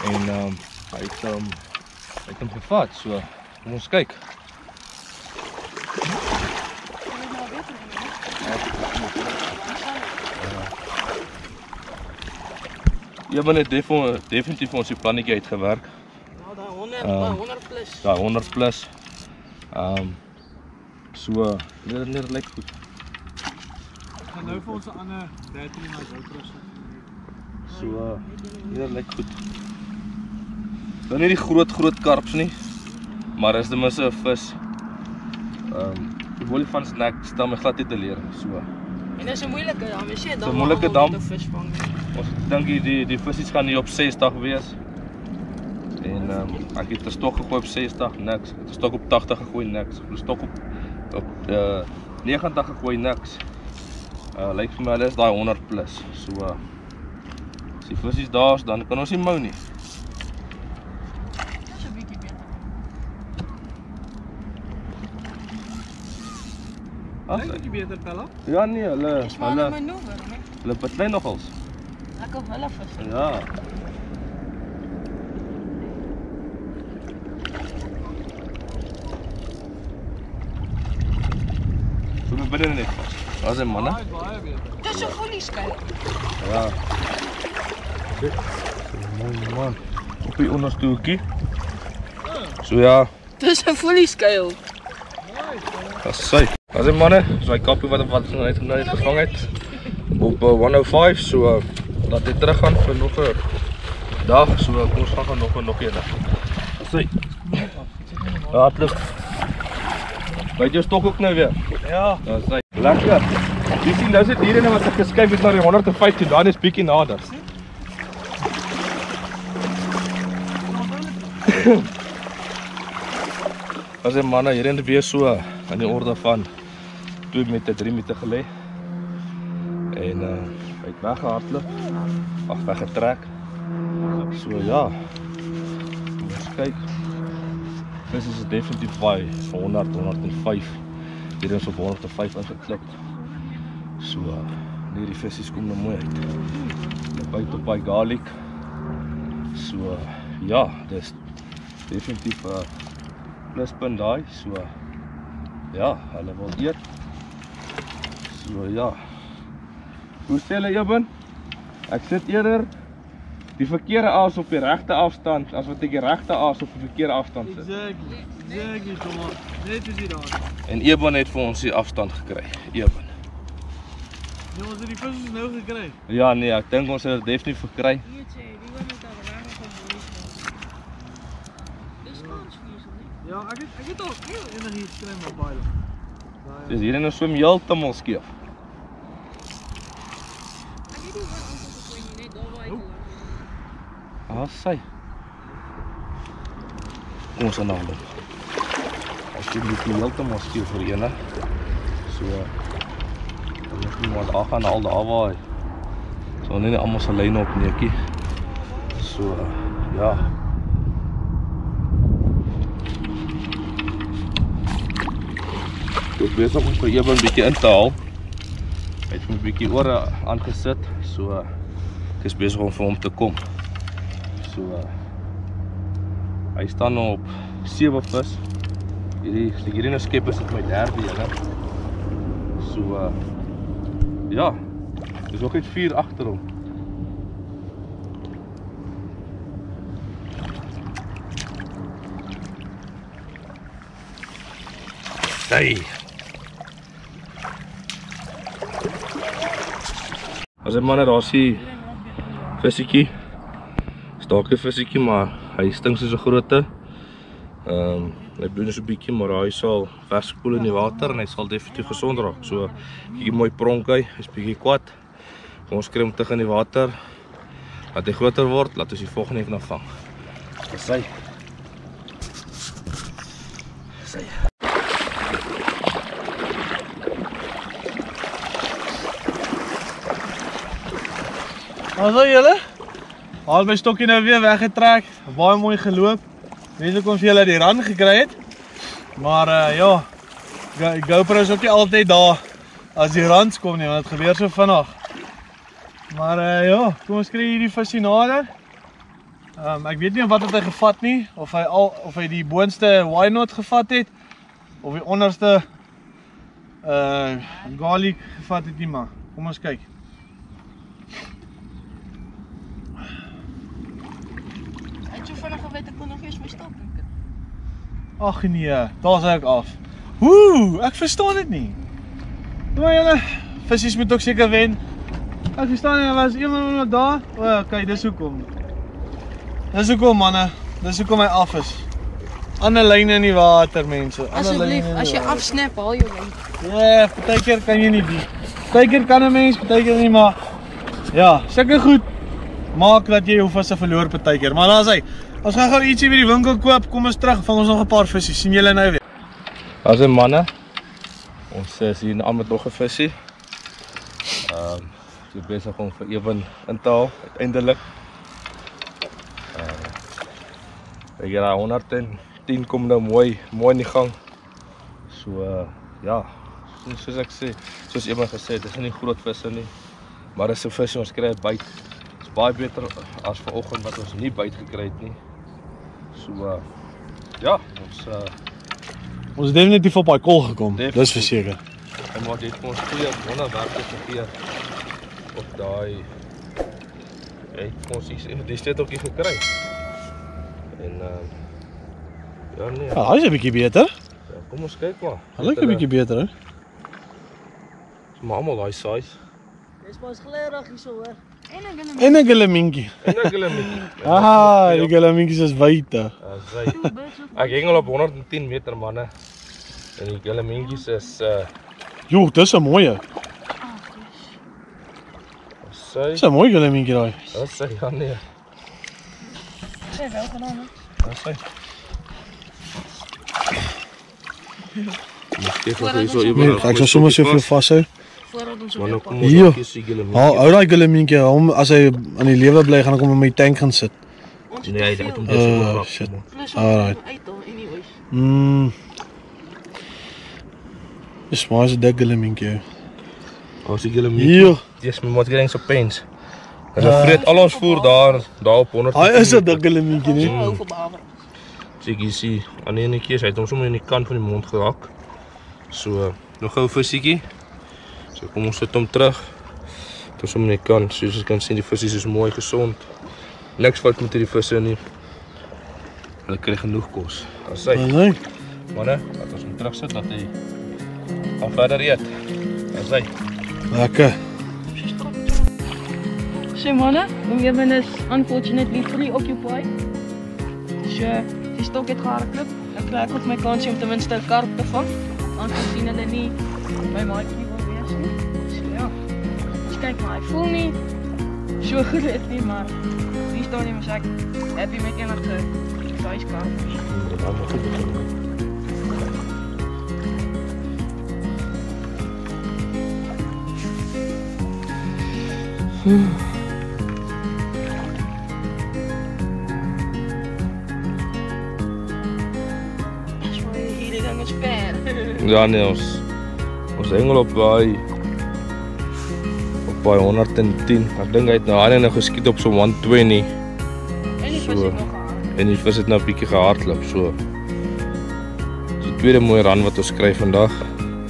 En hy het hom gevat. So kom ons kyk. Eben het definitief ons die plannetjie uitgewerk. Nou, daar 100 plus. Daai 100 plus. So, dit lyk goed. Ek gaan nou vir ons 'n ander battery na jou terugsit. So, dit lyk goed. Dan nie die groot karps nie, maar is ten minste 'n vis. Die olifantsnek stel my glad nie te leer. So, En dis 'n moeilike dam, jy sê dan. 'n moeilike dam. Vis vang. ons dink die visies gaan hier op 60 wees. En ek het 'n stok gegooi op 60, niks. Ek het 'n stok op 80 gegooi, niks. Ek het 'n stok op 90 gegooi, niks. Lyk vir my hulle is daai 100 plus. So as die visies daar is, dan kan ons nie mou nie. Dis 'n bietjie beter. Bietjie beter Pella. Ja nee, Dis maar 'n manoeuvre, né? hulle beklei nogals. Lekker wille vis. Ja. So we binne net vas. Daar's 'n manne. Baie beter. Dis 'n volle skei. Ja. Dit mooi man. Op die onderstoeltjie. So ja, Dis 'n volle skei. dis sy. Daar's 'n manne, so hy kappie wat net gevang het. Op 105, so laat dit terug gaan vir nog 'n dag, so kom ons gaan nog 'n dag. Dis sy. Ja, klop. Byt jou stok ook nou weer. Ja. Dis sy. Lekker. Jy sien nou sit hier en wat ek geskuif het na die 115, dan is bietjie nader. As 'n manne hier in die weer so aan die orde van 2 meter, 3 meter gelê. En hy het weggehardloop. Ag, weggetrek. So ja. Kom ons kyk. Dis is definitief baie 100, 105. Hier is op 105 ingeklip. So die visies kom nou mooi uit. Hulle byt op baie garlic. So ja, dis definitief pluspunt daai. So ja, hulle wil eet. So ja. Hoe sê hulle Eben? Ek sit eerder die verkeerde aas op die regte afstand as wat ek die regte aas op die verkeerde afstand sit. Exactly, Thomas. Net is hier daar. En Eben het vir ons die afstand gekry. Eben. Ja, ons het die visse nou gekry. Ja nee, ek dink ons het dit definitief gekry. Weet jy, die wil met daai reg van Dis kans vir jou, né? Ja, ek het al heel energie gekry met baie. Dis hier en swem heeltemal skeef. Ek het nie van aankom gekooi nie, net daar waar hy te Ah, sy. Kom ons aan hom. As jy moet heeltemal skeef vir ene. So Dan moet iemand aangaan na al die afwaai. So nie almal se lyne op netjie. So ja. Ek besig om vir Eben 'n bietjie in te haal. Hy het my 'n bietjie ore aangesit, so ek is besig om vir hom te kom. So hy staan nou op 7 vis. Hierdie nou skep is dit my derde ene. So ja, dis nog net 4 agter hom. Hey. As jy manne daar sien visiekie. Staak 'n visiekie, maar hy stink soos 'n grootte. Hy bloed so 'n bietjie, maar hy sal verspoel in die water en hy sal definitief gesond raak. So kyk mooi pronk hy's bietjie kwad. Kom ons kry hom terug in die water. Laat hy groter word, laat ons die volgende een vang. Dis hy. Hallo julle. Al my stokkie nou weer weggetrek. Baie mooi geloop. Mense kon vir julle die rand gekry het. Maar ja, GoPro is ook nie altyd daar as die rands kom nie, want dit gebeur so vinnig. Maar ja, kom ons kry hierdie visie nader. Ek weet nie wat het hy gevat nie, of hy die boonste Y-knot gevat het of die onderste garlic gevat het nie, maar kom ons kyk. Ag nee, daar's ek af. Woe, ek verstaan dit nie. Maar julle, visies moet ook seker wen. Ek verstaan nie, was iemand daar? O, kyk, dis hoekom. Dis hoekom manne, dis hoekom hy af is. Ander lyne in die water mense. Asseblief, as jy afsnap, haal jou lyn. Ja, partykeer kan jy nie die. Partykeer kan 'n mens, partykeer nie, maar ja, seker goed. Maak dat jy jou visse verloor partykeer. Maar daar's hy. Ons gaan gou ietsie by die winkel koop. Kom ons terug, vang ons nog 'n paar visse. Sien julle nou weer. As hy manne. Ons is hier aan met nog 'n visie. Ek is besig om vir Eben in te haal uiteindelik. Ek het 110 kom nou mooi in die gang. So ja, soos ek sê, soos Eben gesê het, dis nie groot visse nie. Maar dis 'n vis ons kry byt. Dis baie beter as vanoggend wat ons nie byt gekry het nie. So ja, ons het definitief op daai kol gekom. Dis verseker. En maar dit ons goeie wonderwerke gegee op daai. Ons dis dit ook gekry. En ja nee. Ja, hy is 'n bietjie beter. Ja, kom ons kyk maar. Hy lyk 'n bietjie beter, hè. Dis maar almal daai size. Dis pas gelerig hierso hoor. En 'n geleminkie. Ah, die geleminkies is wyte. Ek hengel op 110 meter manne. En die geleminkies is Jo, dis 'n mooie. Dis 'n mooi geleminkie daai. Dis sy ja nee. Sê wel gedaan, hè. Dis sy. Ek sal sommer soveel vashou. Voordat ons Maar nou kom Hier. ons kies die geleminkie. Hou daai geleminkie, as hy aan die lewe bly, gaan ek hom in my tank gaan sit. Nee, hy het hom dis Shit. Plus Alright. uithaal anyways. Dis maar 'n dik geleminkie. Ons die geleminkie. Hier. Dis my motorgang se pens. Ons vreet al ons voer daar op 100. Hy is 'n dik geleminkie nie. Hou vir behaver. Jy sien, aan die ene keer hy het hom sommer in die kant van die mond geraak. So, nog gou 'n visiekie. So kom ons sit hom terug. Tot sommer in die kant. Soos jy kan sien, die visse is mooi gesond. Niks fout met hierdie visse nie. Hulle kry genoeg kos. As hy. Nee. Manne, laat ons hom terug sit dat hy gaan verder eet. As hy. Lekker. So manne, Eben is unfortunately preoccupied. So, die stok het gehardloop. Ek kry ook my kansie om ten minste 'n karp te vang. Aangezien hulle nie my maatjie wil wees nie. So ja, ons kyk maar, ek voel nie so goed nie, maar die stadium is ek happy met enige vleiskarp. Hierdie ding is ver. Ja nee, ons hengel op baie 110. Ek dink hy het nou aan geskiet op so 120. En die vis So. het nog gehard. En die vis het nou 'n bietjie gehardloop so. Dis die tweede mooi run wat ons kry vandag.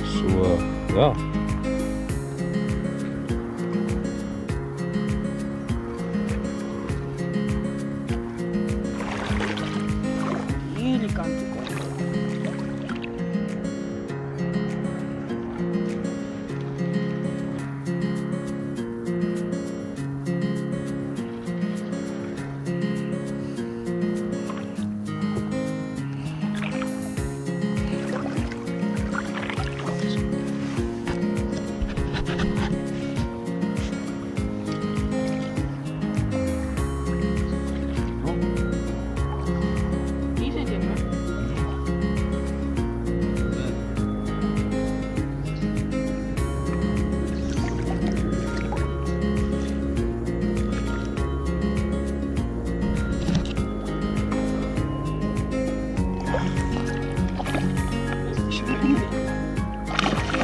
So ja. Hierdie kant toe kom. Hier zit je, man.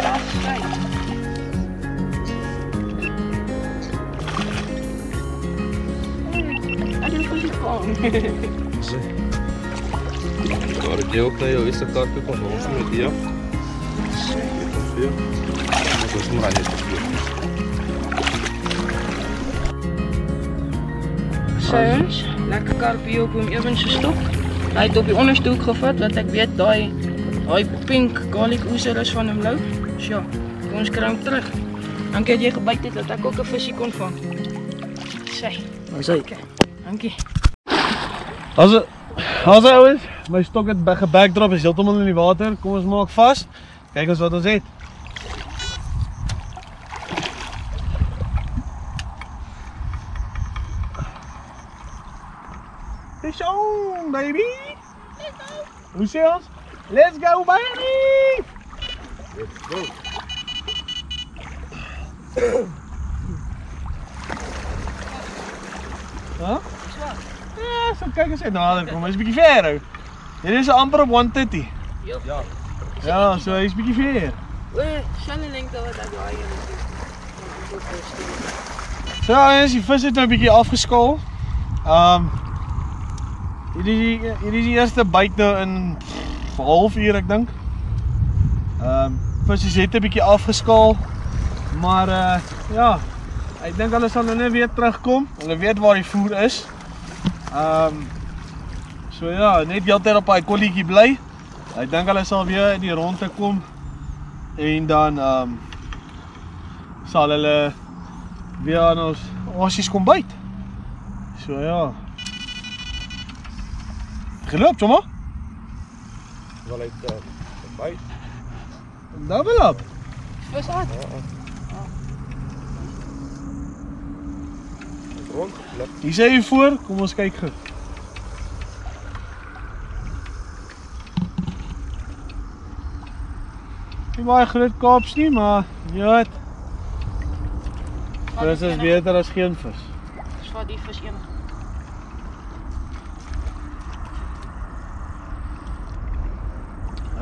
Ja, kijk. Hij is goed gekomen. Maar het jy ook na jou eerste kaart toe kom, ons met die af. Dit is maar net Seuns, lekker karpie op hom evens gestop. Hy het op die onderste hoek gevat dat ek weet daai pink garlic oeser is van hom lou. So ja, kom ons kry hom terug. Dankie dat jy gebyt het dat ek ook 'n visie kon vang. Sê, Dan sê okay. Dankie. As ouens, my stok het gebackdrop is heeltemal in die water. Kom ons maak vas. Kyk ons wat ons het. Fish on, baby! Hoe sê ons? Let's go, baby! Let's go. Huh? Ja, so kyk eens uit nader kom, hy is bietjie ver ou. Hier is amper op 130. Ja, so hy is bietjie ver. Sjanne lengte wat ek daai doen. So ja, die vis het nou 'n bietjie afgeskaal. Hier is die eerste byt nou in 'n halfuur ek dink. Vis het 'n bietjie afgeskaal. Maar ja, ek dink hulle sal nou net weer terugkom. Hulle weet waar die voer is. So ja, net heeltyd op daai kolletjie bly. Ek dink hulle sal weer in die rondte kom. En dan sal hulle weer aan ons ossies kom byt. So ja. Geloop, Tjoma? Wel uit byt. Double up. Vis uit. Rondgeklip. Hier sê jy voor, kom ons kyk gou. Nie baie groot kaaps nie, maar ja, dit is beter as geen vis. Dis vir die vis een.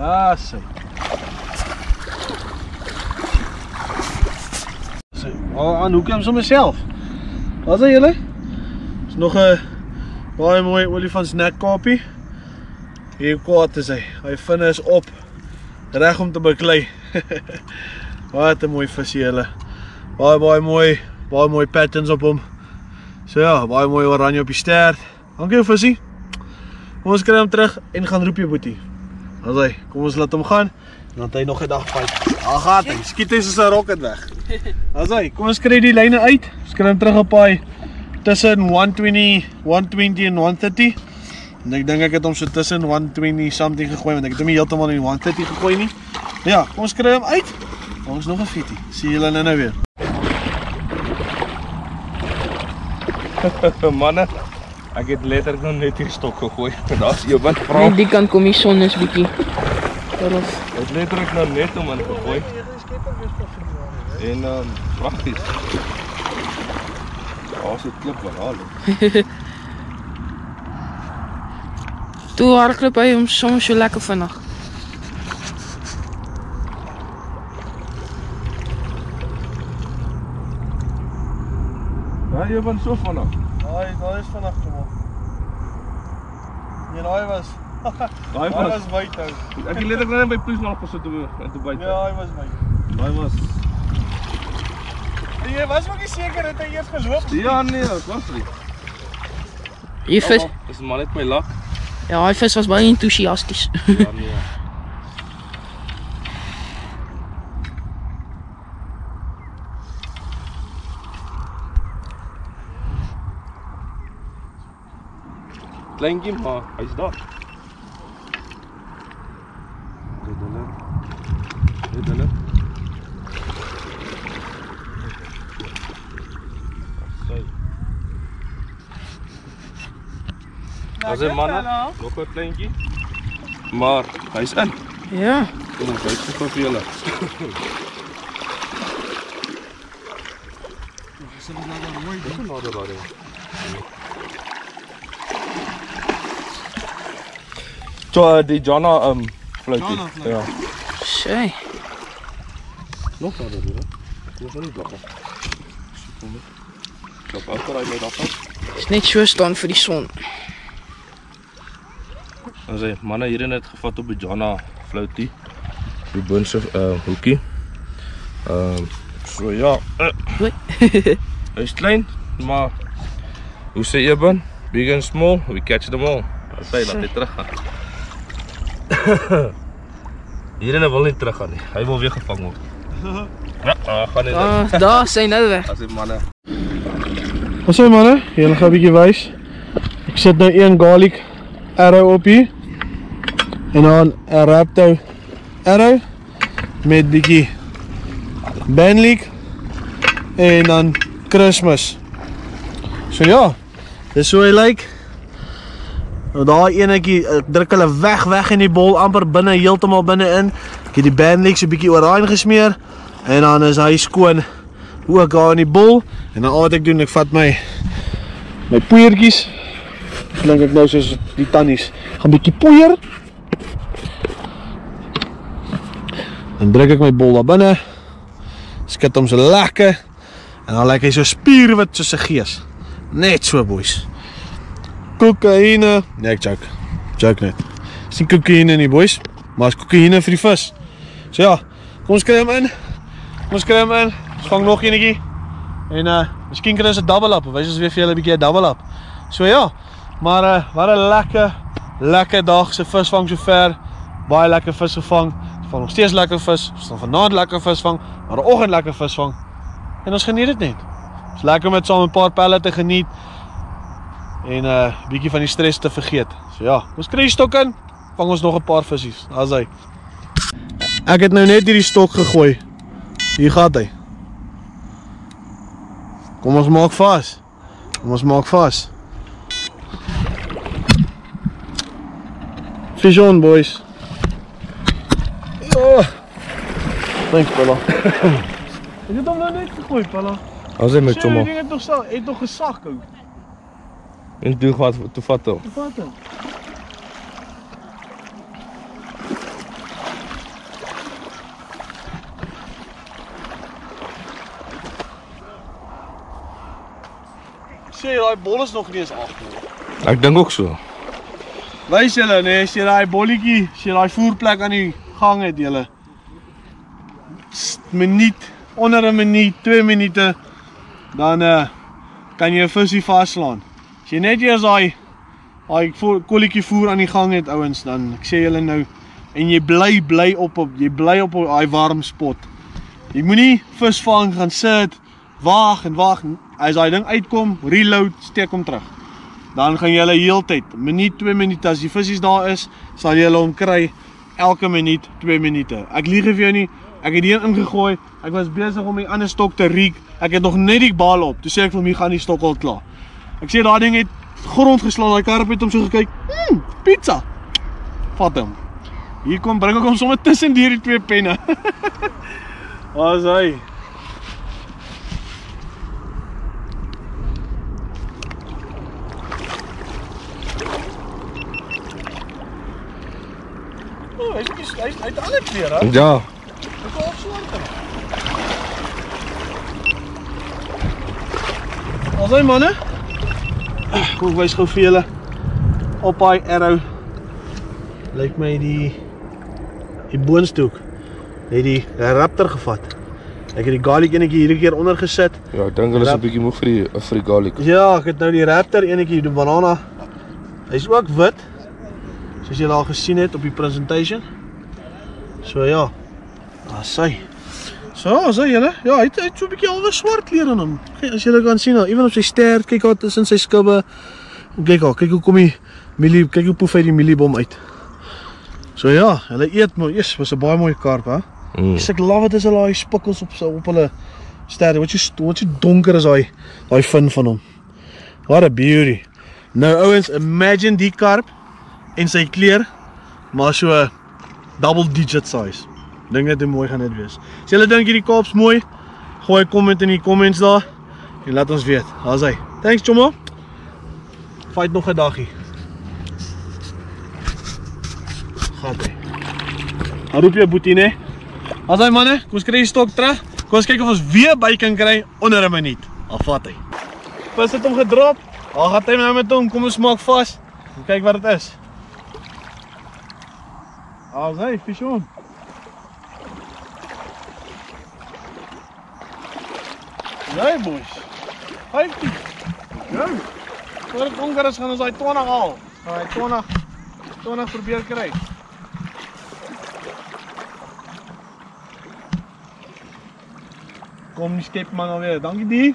Ah, sy. Sy, aan hoe kom sommer self? Wat is julle? Is nog 'n baie mooi olifantsnek kaapie. Hier kwaad is hy. Hy vinne is op. Reg om te beklei. Wat 'n mooi visie julle. Baie mooi patterns op hom. So ja, baie mooi oranje op die stert. Dankie vir visie. Kom ons kry hom terug en gaan roep jy boetie. As hy, kom ons laat hom gaan. Dan het hy nog 'n dag fight. Daar gaan hy. Skiet hy soos 'n rocket weg. As hy, kom ons kry die lyne uit. Ons kry hom terug op hy tussen 120 en 130. En ek dink ek het hom so tussen 120 something gegooi want ek het hom nie heeltemal in 130 gegooi nie. Ja, kom ons kry hom uit. Ons nog 'n fietie. Sien julle nou weer. Manne, ek het letterlik nog net die stok gegooi. Daar's iemand vra. Net die kant kom die son is bietjie. Rof. Ek het letterlik nou net hom ingegooi. En prakties. Daar's 'n klip wat haal. Toe hardloop hy hom soms so lekker vinnig. Ja, jy van so vinnig. Daai is vanaf kom op. Nee, daai was Daai daai was wyd ou. Ek het letterlik net by Poesnag gesit toe buite. Ja, hy was wyd. Daai was Jy was ook nie seker dat hy eers geloop het. Ja nee, dit was nie. Die vis, Dis maar net my lak. ja, die vis was baie entoesiasties. Ja nee. Kleintjie, maar hy's daar. Dit hulle. As 'n man, nog 'n kleintjie. Maar hy's in. Ja, Kom ons kyk gou vir julle. Dis 'n nader daar. So die Jana fluitie. Jana fluit. Ja. sê. Nog nader hier. Kom ons nie blok. Kom net. Klop agter hy met af. Is net so staan vir die son. Ons sê manne hier in het gevat op die Jana fluitie. Die boonste hoekie. So ja. Hoi. Hy's klein, maar hoe sê Eben? Big and small, we catch them all. As hy laat hy terug gaan. Hierin wil nie terug gaan nie. Hy wil weer gevang word. Ja, gaan nie. Daar is hy nou weg. As die manne. Wat sê manne? Julle gaan 'n bietjie wys. Ek sit nou een garlic arrow op hier. En dan 'n raptor arrow met bietjie banleek en dan Christmas. So ja, dis so hy lyk. Nou daai enetjie, ek druk hulle weg in die bol, amper binne, heeltemal binne in. Ek het die bandleek so bietjie oor gesmeer en dan is hy skoon ook daar in die bol. En dan al wat ek doen, ek vat my poeiertjies. Klink ek nou soos die tannies. Gaan bietjie poeier. Dan druk ek my bol daar binne. Skit hom so lekker. En dan lyk hy so spierwit soos 'n gees. Net so boys. Kokaine. Nee, ek joke net. Is nie kokaine nie boys, maar is kokaine vir die vis. So ja, kom ons kry hom in. Ons vang nog enetjie. En miskien kry ons 'n double up. Wys ons weer vir julle 'n bietjie 'n double up. So ja, maar wat 'n lekker dag se visvang sover. Baie lekker vis gevang. Ons vang nog steeds lekker vis. Ons gaan vanaand lekker vis vang, maar 'n oggend lekker vis vang. En ons geniet dit net. Dit is lekker om met saam 'n paar pelle te geniet. En bietjie van die stres te vergeet. So ja, ons kry die stok in. Vang ons nog 'n paar visies. Daar's hy. Ek het nou net hierdie stok gegooi. Hier gaan hy. Kom ons maak vas. Fish on boys. Oh. Thanks Pella. Ek het hom nou net gegooi Pella. As hy met chomma. Jy het nog gesag ou. En doen wat te vat hom. Wat dan? Sê daai bol is nog nie eens af nie. Ek dink ook so. Wys julle nee, as jy daai bolletjie, as jy daai voerplek aan die gang het julle. Minuut, onder 'n minuut, 2 minute, dan kan jy 'n visie vaslaan. As jy net eers daai kolletjie voer aan die gang het ouens, dan ek sê julle nou, en jy bly op daai warm spot. Jy moenie vis vang gaan sit, wag. As daai ding uitkom, reload, steek hom terug. Dan gaan jy heeltyd, minuut, 2 minute, as die visies daar is, sal jy hom kry, elke minuut, 2 minute. Ek lieg vir jou nie, ek het hier ingegooi, ek was besig om die ander stok te riek, ek het nog net die bal op, toe sê ek vir hom, hier gaan die stok al klaar. Ek sê, daai ding het grond geslaan, daai karp het hom so gekyk, pizza, vat hom. Hier bring ek hom sommer tussen die 2 penne. Waar is hy? Hy het ander kleur, hè? Ja. Ek wil op swart. Alsai manne. Kom ek wys gou vir julle op daai arrow. Lyk my die boonste hoek. Het die raptor gevat. Ek het die garlic enetjie hierdie keer onder gesit. Ja, ek dink hulle is 'n bietjie moeg vir die garlic. Ja, ek het nou die raptor enetjie, die banana. Hy's ook wit. Soos julle al gesien het op die presentation. So ja. Asai. So julle. Ja, hy het so 'n bietjie alwe swart kleur aan hom. Kyk, as julle kan sien, ewen op sy stert, kyk daar tussen sy skubbe. Kyk hoe kom die milie, kyk hoe poef hy die miliebom uit. So ja, hulle eet maar. Yes, was 'n baie mooi karp, hè. Ek love it as hulle daai spikkels op hulle stert. Wat jy donker is daai fin van hom. What a beauty. Nou ouens, imagine die karp en sy kleur, maar so double digit size. Dink net hoe mooi gaan dit wees. As julle dink hierdie Kaaps mooi, gooi 'n comment in die comments daar en laat ons weet. Daar's hy. Thanks chomma. Fight nog 'n daggie. Gaat hy. Dan roep jy boetie, né? Daar's hy manne, kom ons kry die stok terug. Kom ons kyk of ons weer by kan kry onder 'n minuut. Al vat hy. Vis het hom gedrop. Daar gaan hy nou met hom. Kom ons maak vas. En kyk wat dit is. Daar's hy, vis on. Nee boys. 15. Ja. Voor die donker is gaan ons daai 20 haal. Daai 20 probeer kry. Kom die skepman alweer. Dankie die.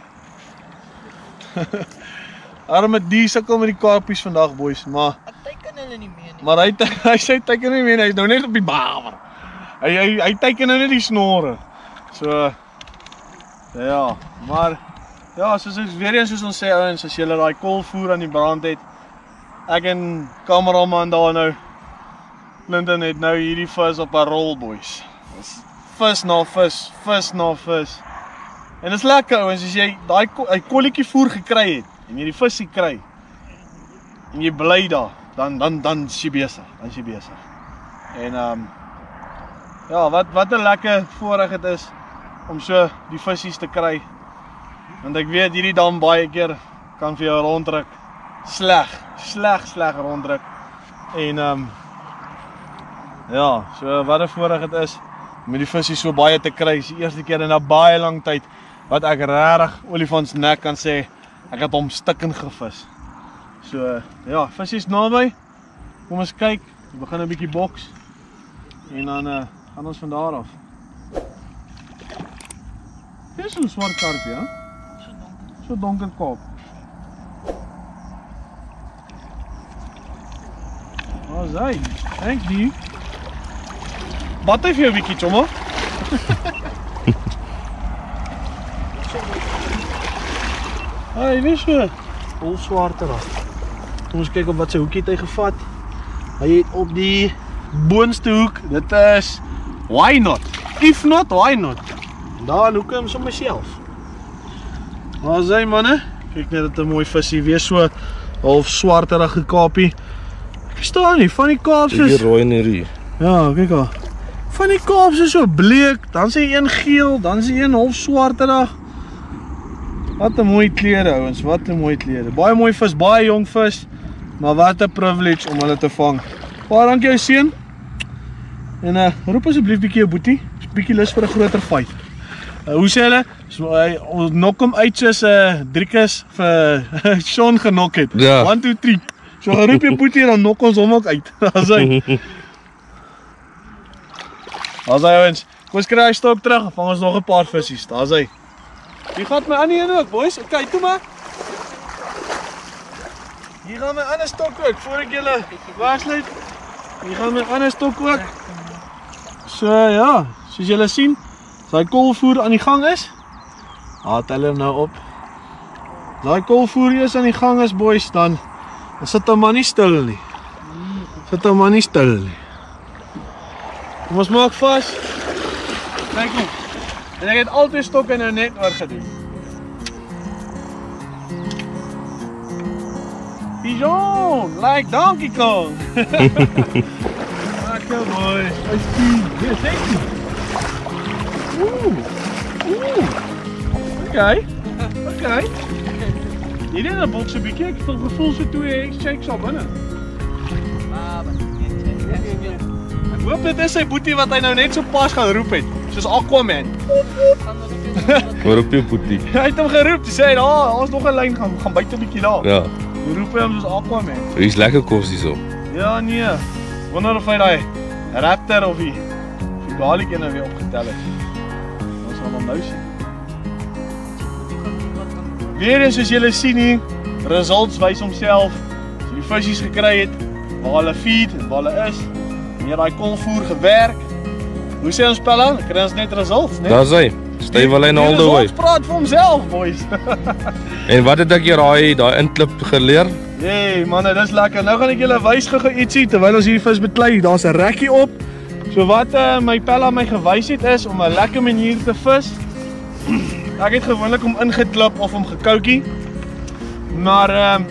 Arme die sukkel met die karpies vandag boys, maar Ek teiken hulle nie meer nie. maar hy sê teiken nie meer, hy's nou net op die bawer. Hy teiken nou net die snore. So ja, maar ja, soos weer eens soos ons sê ouens, as julle daai koolvoer aan die brand het. Ek en kameraman daar nou Clinton het nou hierdie vis op 'n rol boys. Dis vis na vis, vis na vis. En dit is lekker ouens, as jy daai kolletjie voer gekry het en jy die visie kry en jy bly daar, dan is jy besig, En ja, wat 'n lekker voorreg dit is om so die visies te kry. Want ek weet hierdie dam baie keer kan vir jou ronddruk. Sleg ronddruk. En ja, so wat 'n voorreg dit is om die visies so baie te kry. Dis die eerste keer in 'n baie lang tyd wat ek regtig olifantsnek kan sê ek het hom stikkend gevis. So ja, visies naby. Kom ons kyk. We begin 'n bietjie boks. En dan gaan ons van daar af. Dis so 'n swart karpie, hè? So donker kop. Daar's hy. Thank you. Wat het jy 'n bietjie chomma? Hey, wie so? Vol swarte daar. Kom ons kyk op wat sy hoekie het hy gevat. Hy het op die boonste hoek. Dit is why not? If not, why not? Daar hoek hom sommer self. Daar's hy manne. Kyk net dat 'n mooi visie weer so half swarterige kapie. Ek verstaan nie, van die Kaaps is Hier rooi en hierdie. ja, kyk al. Van die Kaaps is so bleek, dan is hy een geel, dan is hy een half swarterig. Wat 'n mooi kleure ouens, wat 'n mooi kleure. Baie mooi vis, baie jong vis, maar wat 'n privilege om hulle te vang. Baie dankie jou seun. En roep asseblief bietjie jou boetie, bietjie lus vir 'n groter fight. Hoe sê hulle? So, ons nok hom uit soos Driekus vir Sean genok het. Ja. 1 2 3. So geroep jou boetie en dan nok ons hom ook uit. Daar's hy. Daar's hy ouens. Kom ons kry hy stok terug en vang ons nog 'n paar visies. Daar's hy. Hier gaan my ander een ook, boys. Okay, toe maar. Hier gaan my ander stok ook, voor ek julle wegsluit. Hier gaan my ander stok ook. So ja, soos julle sien, as daai koolvoer aan die gang is, tel hom nou op. As daai koolvoer is aan die gang is, boys, dan sit hom maar nie stil nie. Kom ons maak vas. Kyk hoe. En ek het al twee stokke nou net oorgedoen. Pigeon, like Donkey Kong. Lekker boy. Hier, safety. Oké. Hier in 'n boks 'n bietjie. Ek het al gevoel so 2 shakes al binne. Ek hoop dit is sy boetie wat hy nou net so pas gaan roep het. Soos Aquaman. Waar op jou boetie? Hy het hom geroep. Hy sê, "Daar's nog 'n lyn gaan byt 'n bietjie daar." Ja. Hoe roep hy hom soos Aquaman? Hier's lekker kos hierso. Ja, nee. Wonder of hy daai raptor of die garlic ene weer opgetel het. Ons gaan hom nou sien. Weer eens soos julle sien hier, results wys homself. As jy die visies gekry het, waar hulle feed en waar hulle is. En jy daai kolvoer gewerk. Hoe sê ons Pella? Kry ons net results, né? Daar's hy. Stewelyn all the way. Ons praat vir homself, boys. En wat het ek hier daai inklip geleer? Hey manne, dis lekker. Nou gaan ek julle wys gou ietsie terwyl ons hierdie vis beklei. Daar's 'n rekkie op. So wat my Pella my gewys het is om 'n lekker manier te vis. Ek het gewoonlik hom ingeklip of hom gekoutjie. Maar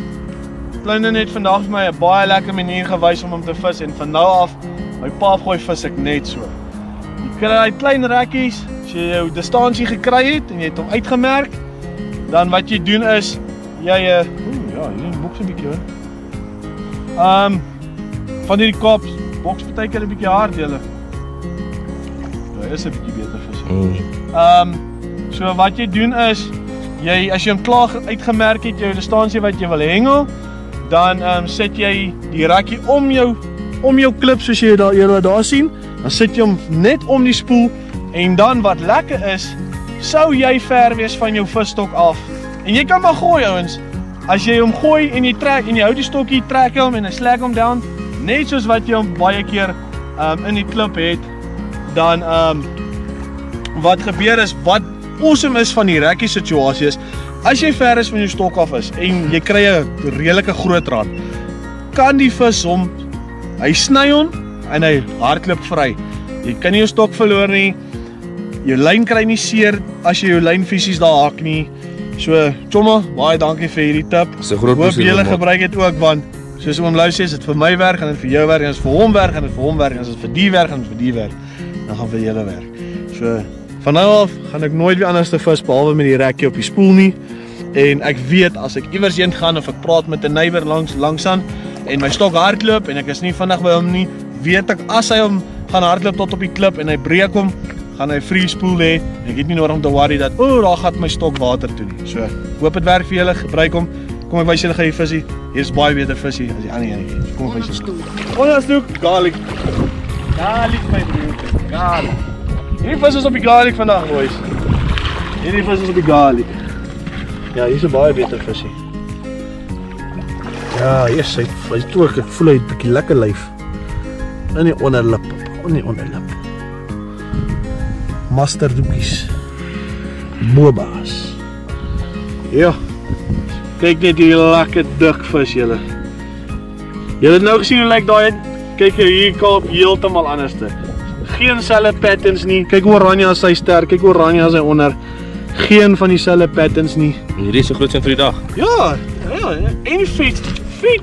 Kleine het vandag vir my 'n baie lekker manier gewys om hom te vis en van nou af my pa gooi vis ek net so. Jy kry daai klein rekkies, as jy jou distansie gekry het en jy het hom uitgemerk, dan wat jy doen is jy ja, hier boks 'n bietjie hoor. Van hierdie kops, boks partykeer 'n bietjie hard julle. Ja, is 'n bietjie beter vis. So wat jy doen is jy as jy hom klaar uitgemerk het, jou distansie wat jy wil hengel, dan sit jy die rekkie om jou klip soos jy daar sien. Dan sit jy hom net om die spoel en dan wat lekker is, sou jy ver wees van jou visstok af. En jy kan maar gooi ouens. As jy hom gooi en jy trek en jy hou die stokkie, trek hom en hy slek hom down, net soos wat jy hom baie keer in die klip het, dan wat gebeur is, wat awesome is van die rekkie situasie is, as jy ver is van jou stok af is en jy kry 'n redelike groot rand, kan die vis hom, hy sny hom en hy hardloop vry. Jy kan nie jou stok verloor nie. Jou lyn kry nie seer as jy jou lynvisies daar hak nie. So, Chomma, baie dankie vir hierdie tip. Hoop julle gebruik dit ook, want soos oom Lou sê, as dit vir my werk, gaan dit vir jou werk, en as dit vir hom werk, gaan dit vir hom werk, en as dit vir die werk, gaan dit vir die werk. Dan gaan vir julle werk. So, van nou af gaan ek nooit weer anders te vis behalwe met die rekkie op die spoel nie. En ek weet as ek iewers heen gaan of ek praat met 'n neighbor langsaan en my stok hardloop en ek is nie vinnig by hom nie, weet ek as hy hom gaan hardloop tot op die klip en hy breek hom, gaan hy free spoel hê. Ek het nie nodig om te worry dat daar gaan my stok water toe nie. So, hoop dit werk vir julle, gebruik hom. Kom ek wys julle gou die visie. Hier is baie beter visie as die ander enetjie. So, kom ek wys julle. Onderstoek, garlic. Garlic my broer. Garlic. Hierdie vis is op die garlic vandag, boys. Hierdie vis is op die garlic. Ja, hier is 'n baie beter visie. Ja, yes, hy toek, ek voel hy 'n bietjie lekker lyf. In die onderlip, Masterdoekies. Boba's. Ja. Kyk net hierdie lekker dik vis julle. Julle het nou gesien hoe lyk daai? Kyk hier Kaap heeltemal anderste. Geen selfe patterns nie. Kyk hoe oranje is hy sterk. Kyk hoe oranje is hy onder. Geen van dieselfde patterns nie. Hierdie is so groot vir die dag. Ja, en die vet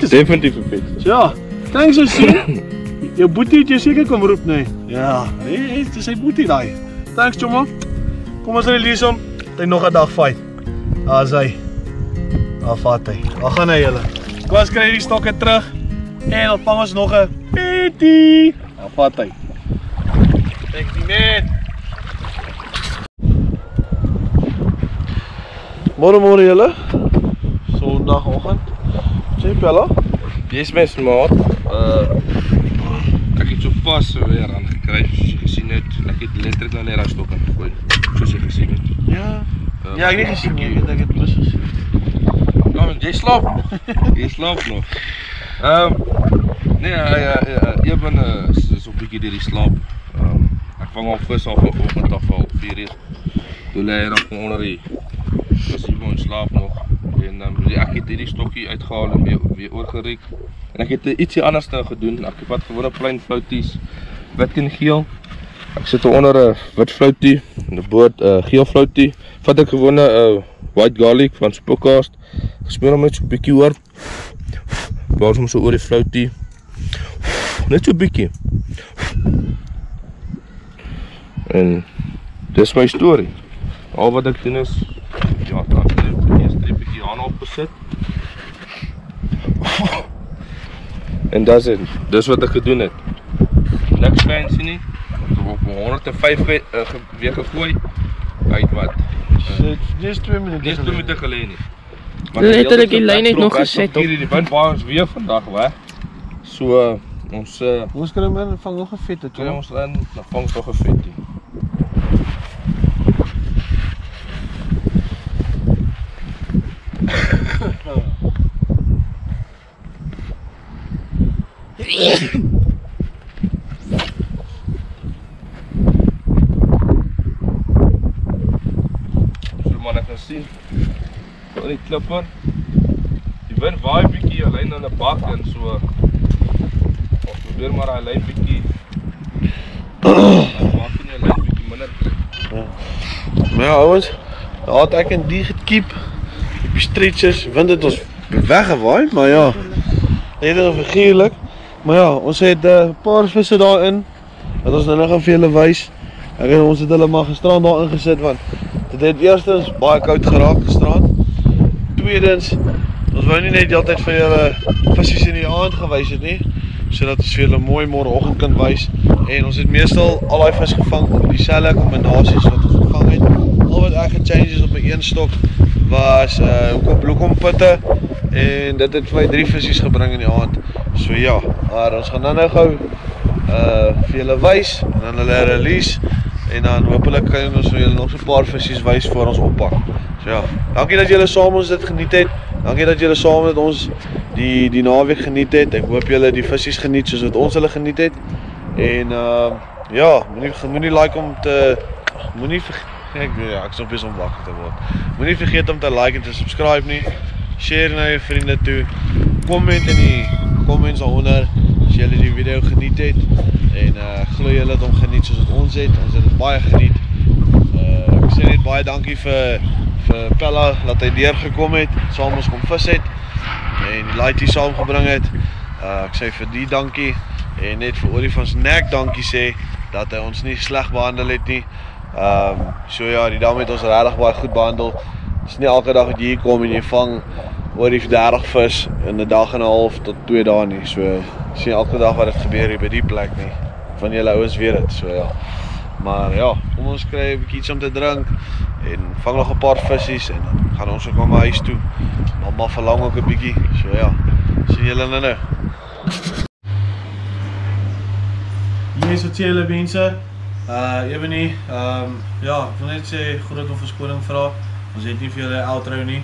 is Definitief 'n vet. ja. Kan jy sien? Jou boetie het jou seker kom roep, nee. Ja, nee, dis sy boetie daai. Thanks, Chomma. Kom ons release hom. Hy nog 'n dag fight. Daar's hy. Daar vat hy. Waar gaan hy julle? Kom ons kry die stokke terug. En dan vang ons nog 'n petie. Daar vat hy. Kyk die net. Môre julle. Sondagoggend. Sê Pella. Dis mes maat. Ek het so pas weer aangekry. Soos jy gesien het, ek het letterlik nou net daai stok ingegooi. Soos jy gesien het. Ja. Ja, ek het nie gesien nie. Ek het mis gesien. Ja, jy slaap nog. Jy slaap nog. Nee, Eben is op 'n bietjie deur die slaap. Ek vang al vis af vanoggend af al 4 uur. Toe lê hy dan onder die Simon slaap nog. En ek het hierdie stokkie uitgehaal en weer oorgereek. En ek het ietsie anders nou gedoen. Ek het wat gewone plain flouties, wit en geel. Ek sit onder 'n wit floutie en 'n boot geel floutie. Vat ek gewone white garlic van Spookcast. Gesmeer hom net so 'n bietjie oor. Blaas hom so oor die floutie. Net so 'n bietjie. En dis my storie. Al wat ek doen is, ja, dan het ek die eerste 3 bietjie aan opgesit. En dis wat ek gedoen het. Niks fancy nie. Op 105 weer gegooi. Uit wat? Dis 2 minute. Dis 2 minute gelede nie. Letterlik die lyn het nog geset op. Hier die wind baie ons weer vandag, hè. So ons Ons kry hom in, vang nog 'n vette kry toe. ons in, dan vang ons nog 'n vetjie. Maar ek kan sien van die klipper. Die wind waai bietjie alleen aan 'n bak en so. Ons probeer maar hy lyn bietjie. Dan maak jy 'n lyn bietjie minder klik. Maar ja ouens, daar het ek en die gekeep. Die stretchers, wind het ons weggewaai, maar ja. Letterlik figuurlik. Maar ja, ons het 'n paar visse daarin wat ons nou nog gaan vir julle wys. Ons het hulle maar gisterand daarin gesit want dit het eerstens baie koud geraak gisterand. Tweedens, ons wou nie net die hele tyd vir julle visse in die aand gewys het nie, sodat ons vir julle mooi môreoggend kan wys. En ons het meestal al daai vis gevang op dieselfde kombinasies wat ons gevang het. Al wat ek gechange is op my een stok was hoekom putte en dit het vir my 3 visies gebring in die aand. So ja, maar ons gaan nou gou vir julle wys en dan hulle release en dan hopelik kan ons vir julle nog so 'n paar visies wys voor ons oppak. So ja, dankie dat julle saam ons dit geniet het. Dankie dat julle saam met ons die naweek geniet het. Ek hoop julle die visies geniet soos wat ons hulle geniet het. En ja, moenie like om te moenie ek is op besig om wakker te word. Moenie vergeet om te like en te subscribe nie. Share na jou vriende toe. Comment in die comments daaronder as julle die video geniet het. En glo julle het hom geniet soos wat ons het. Ons het dit baie geniet. Ek sê net baie dankie vir Pella dat hy deurgekom het, saam ons kom vis het en die laaitie saamgebring het. Ek sê vir die dankie en net vir Olifants Nek dankie sê dat hy ons nie sleg behandel het nie. So ja, die dam het ons regtig baie goed behandel. Dit is nie elke dag dat jy hier kom en jy vang oor die 30 vis in 'n dag en 'n half tot 2 dae nie. So is nie elke dag wat dit gebeur hier by die plek nie. Van julle ouens weet dit, so ja. Maar ja, kom ons kry 'n bietjie iets om te drink en vang nog 'n paar visies en dan gaan ons ook na my huis toe. Mamma verlang ook 'n bietjie. So ja, sien julle nou. Yes, wat sê julle mense? Ebony, ja, ek wil net sê groet om verskoning vra. Ons het nie vir julle outro nie.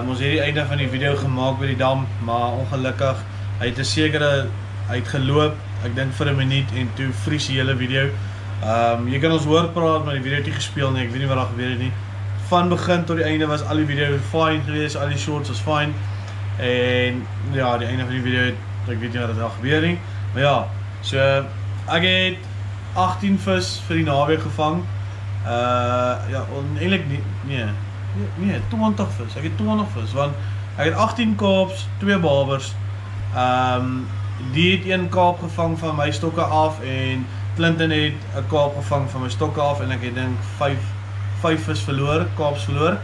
Ons het die einde van die video gemaak by die dam, maar ongelukkig hy het 'n sekere uitgeloop, ek dink vir 'n minuut en toe vries die hele video. Jy kan ons hoor praat, maar die video het nie gespeel nie, ek weet nie wat daar gebeur het nie. Van begin tot die einde was al die video fine geweest, al die shorts was fine. En ja, die einde van die video, ek weet nie wat daar gebeur nie. Maar ja, so ek het 18 vis vir die naweek gevang. Ja, eintlik nee, 20 vis. Ek het 20 vis want ek het 18 kaaps, 2 babers. Die het 1 kaap gevang van my stokke af en Clinton het 'n kaap gevang van my stokke af en ek het dink 5 vis verloor, kaaps verloor.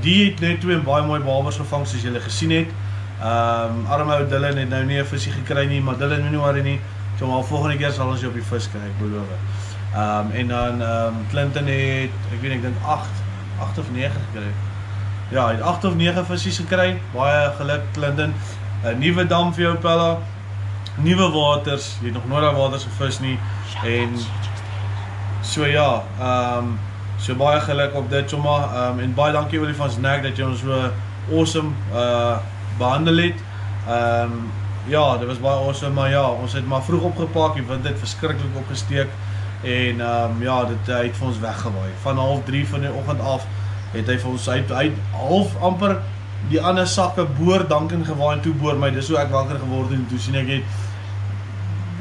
Die het net 2 baie mooi babers gevang soos julle gesien het. Arme ou Dylan het nou nie 'n visie gekry nie, maar Dylan moenie worry nie. So maar volgende keer sal ons jou op die vis kry, ek beloof. En dan Clinton het, ek weet ek dink 8 of 9 gekry. Ja, hy het 8 of 9 visies gekry. Baie geluk Clinton. 'n Nuwe dam vir jou Pella. Nuwe waters. Jy het nog nooit daai waters gevis nie. En so ja, so baie geluk op dit sommer. En baie dankie Olifants Nek dat jy ons so awesome behandel het. Ja, dit was baie awesome, maar ja, ons het maar vroeg opgepak, die wind het verskriklik opgesteek en ja, dit het vir ons weggewaai. Van 2:30 van die oggend af het hy vir ons hy half amper die ander sakke boor Duncan gewaai en toe boor my. Dis hoe ek wakker geword het en toe sien ek het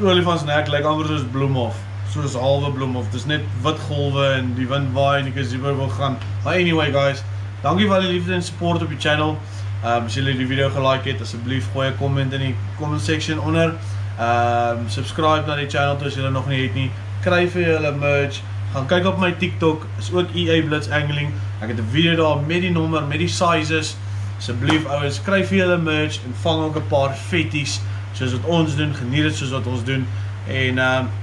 Olifants Nek lyk amper soos Bloemhof, soos halwe Bloemhof. Dis net wit golwe en die wind waai en die gazebo wil gaan. But anyway guys, dankie vir al die liefde en support op die channel. As julle die video gelike het, asseblief gooi 'n comment in die comment section onder. Subscribe na die channel as julle nog nie het nie. kry vir julle merch. Gaan kyk op my TikTok, is ook EA Blitz Angling. Ek het 'n video daar met die nommer, met die sizes. Asseblief ouens, kry vir julle merch en vang ook 'n paar vetties soos wat ons doen, geniet dit soos wat ons doen. En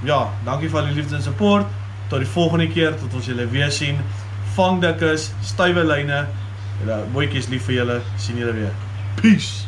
ja, dankie vir al die liefde en support. Tot die volgende keer, tot ons julle weer sien. Vang dikkes, stywe lyne. Boetjies lief vir julle, sien julle weer. Peace.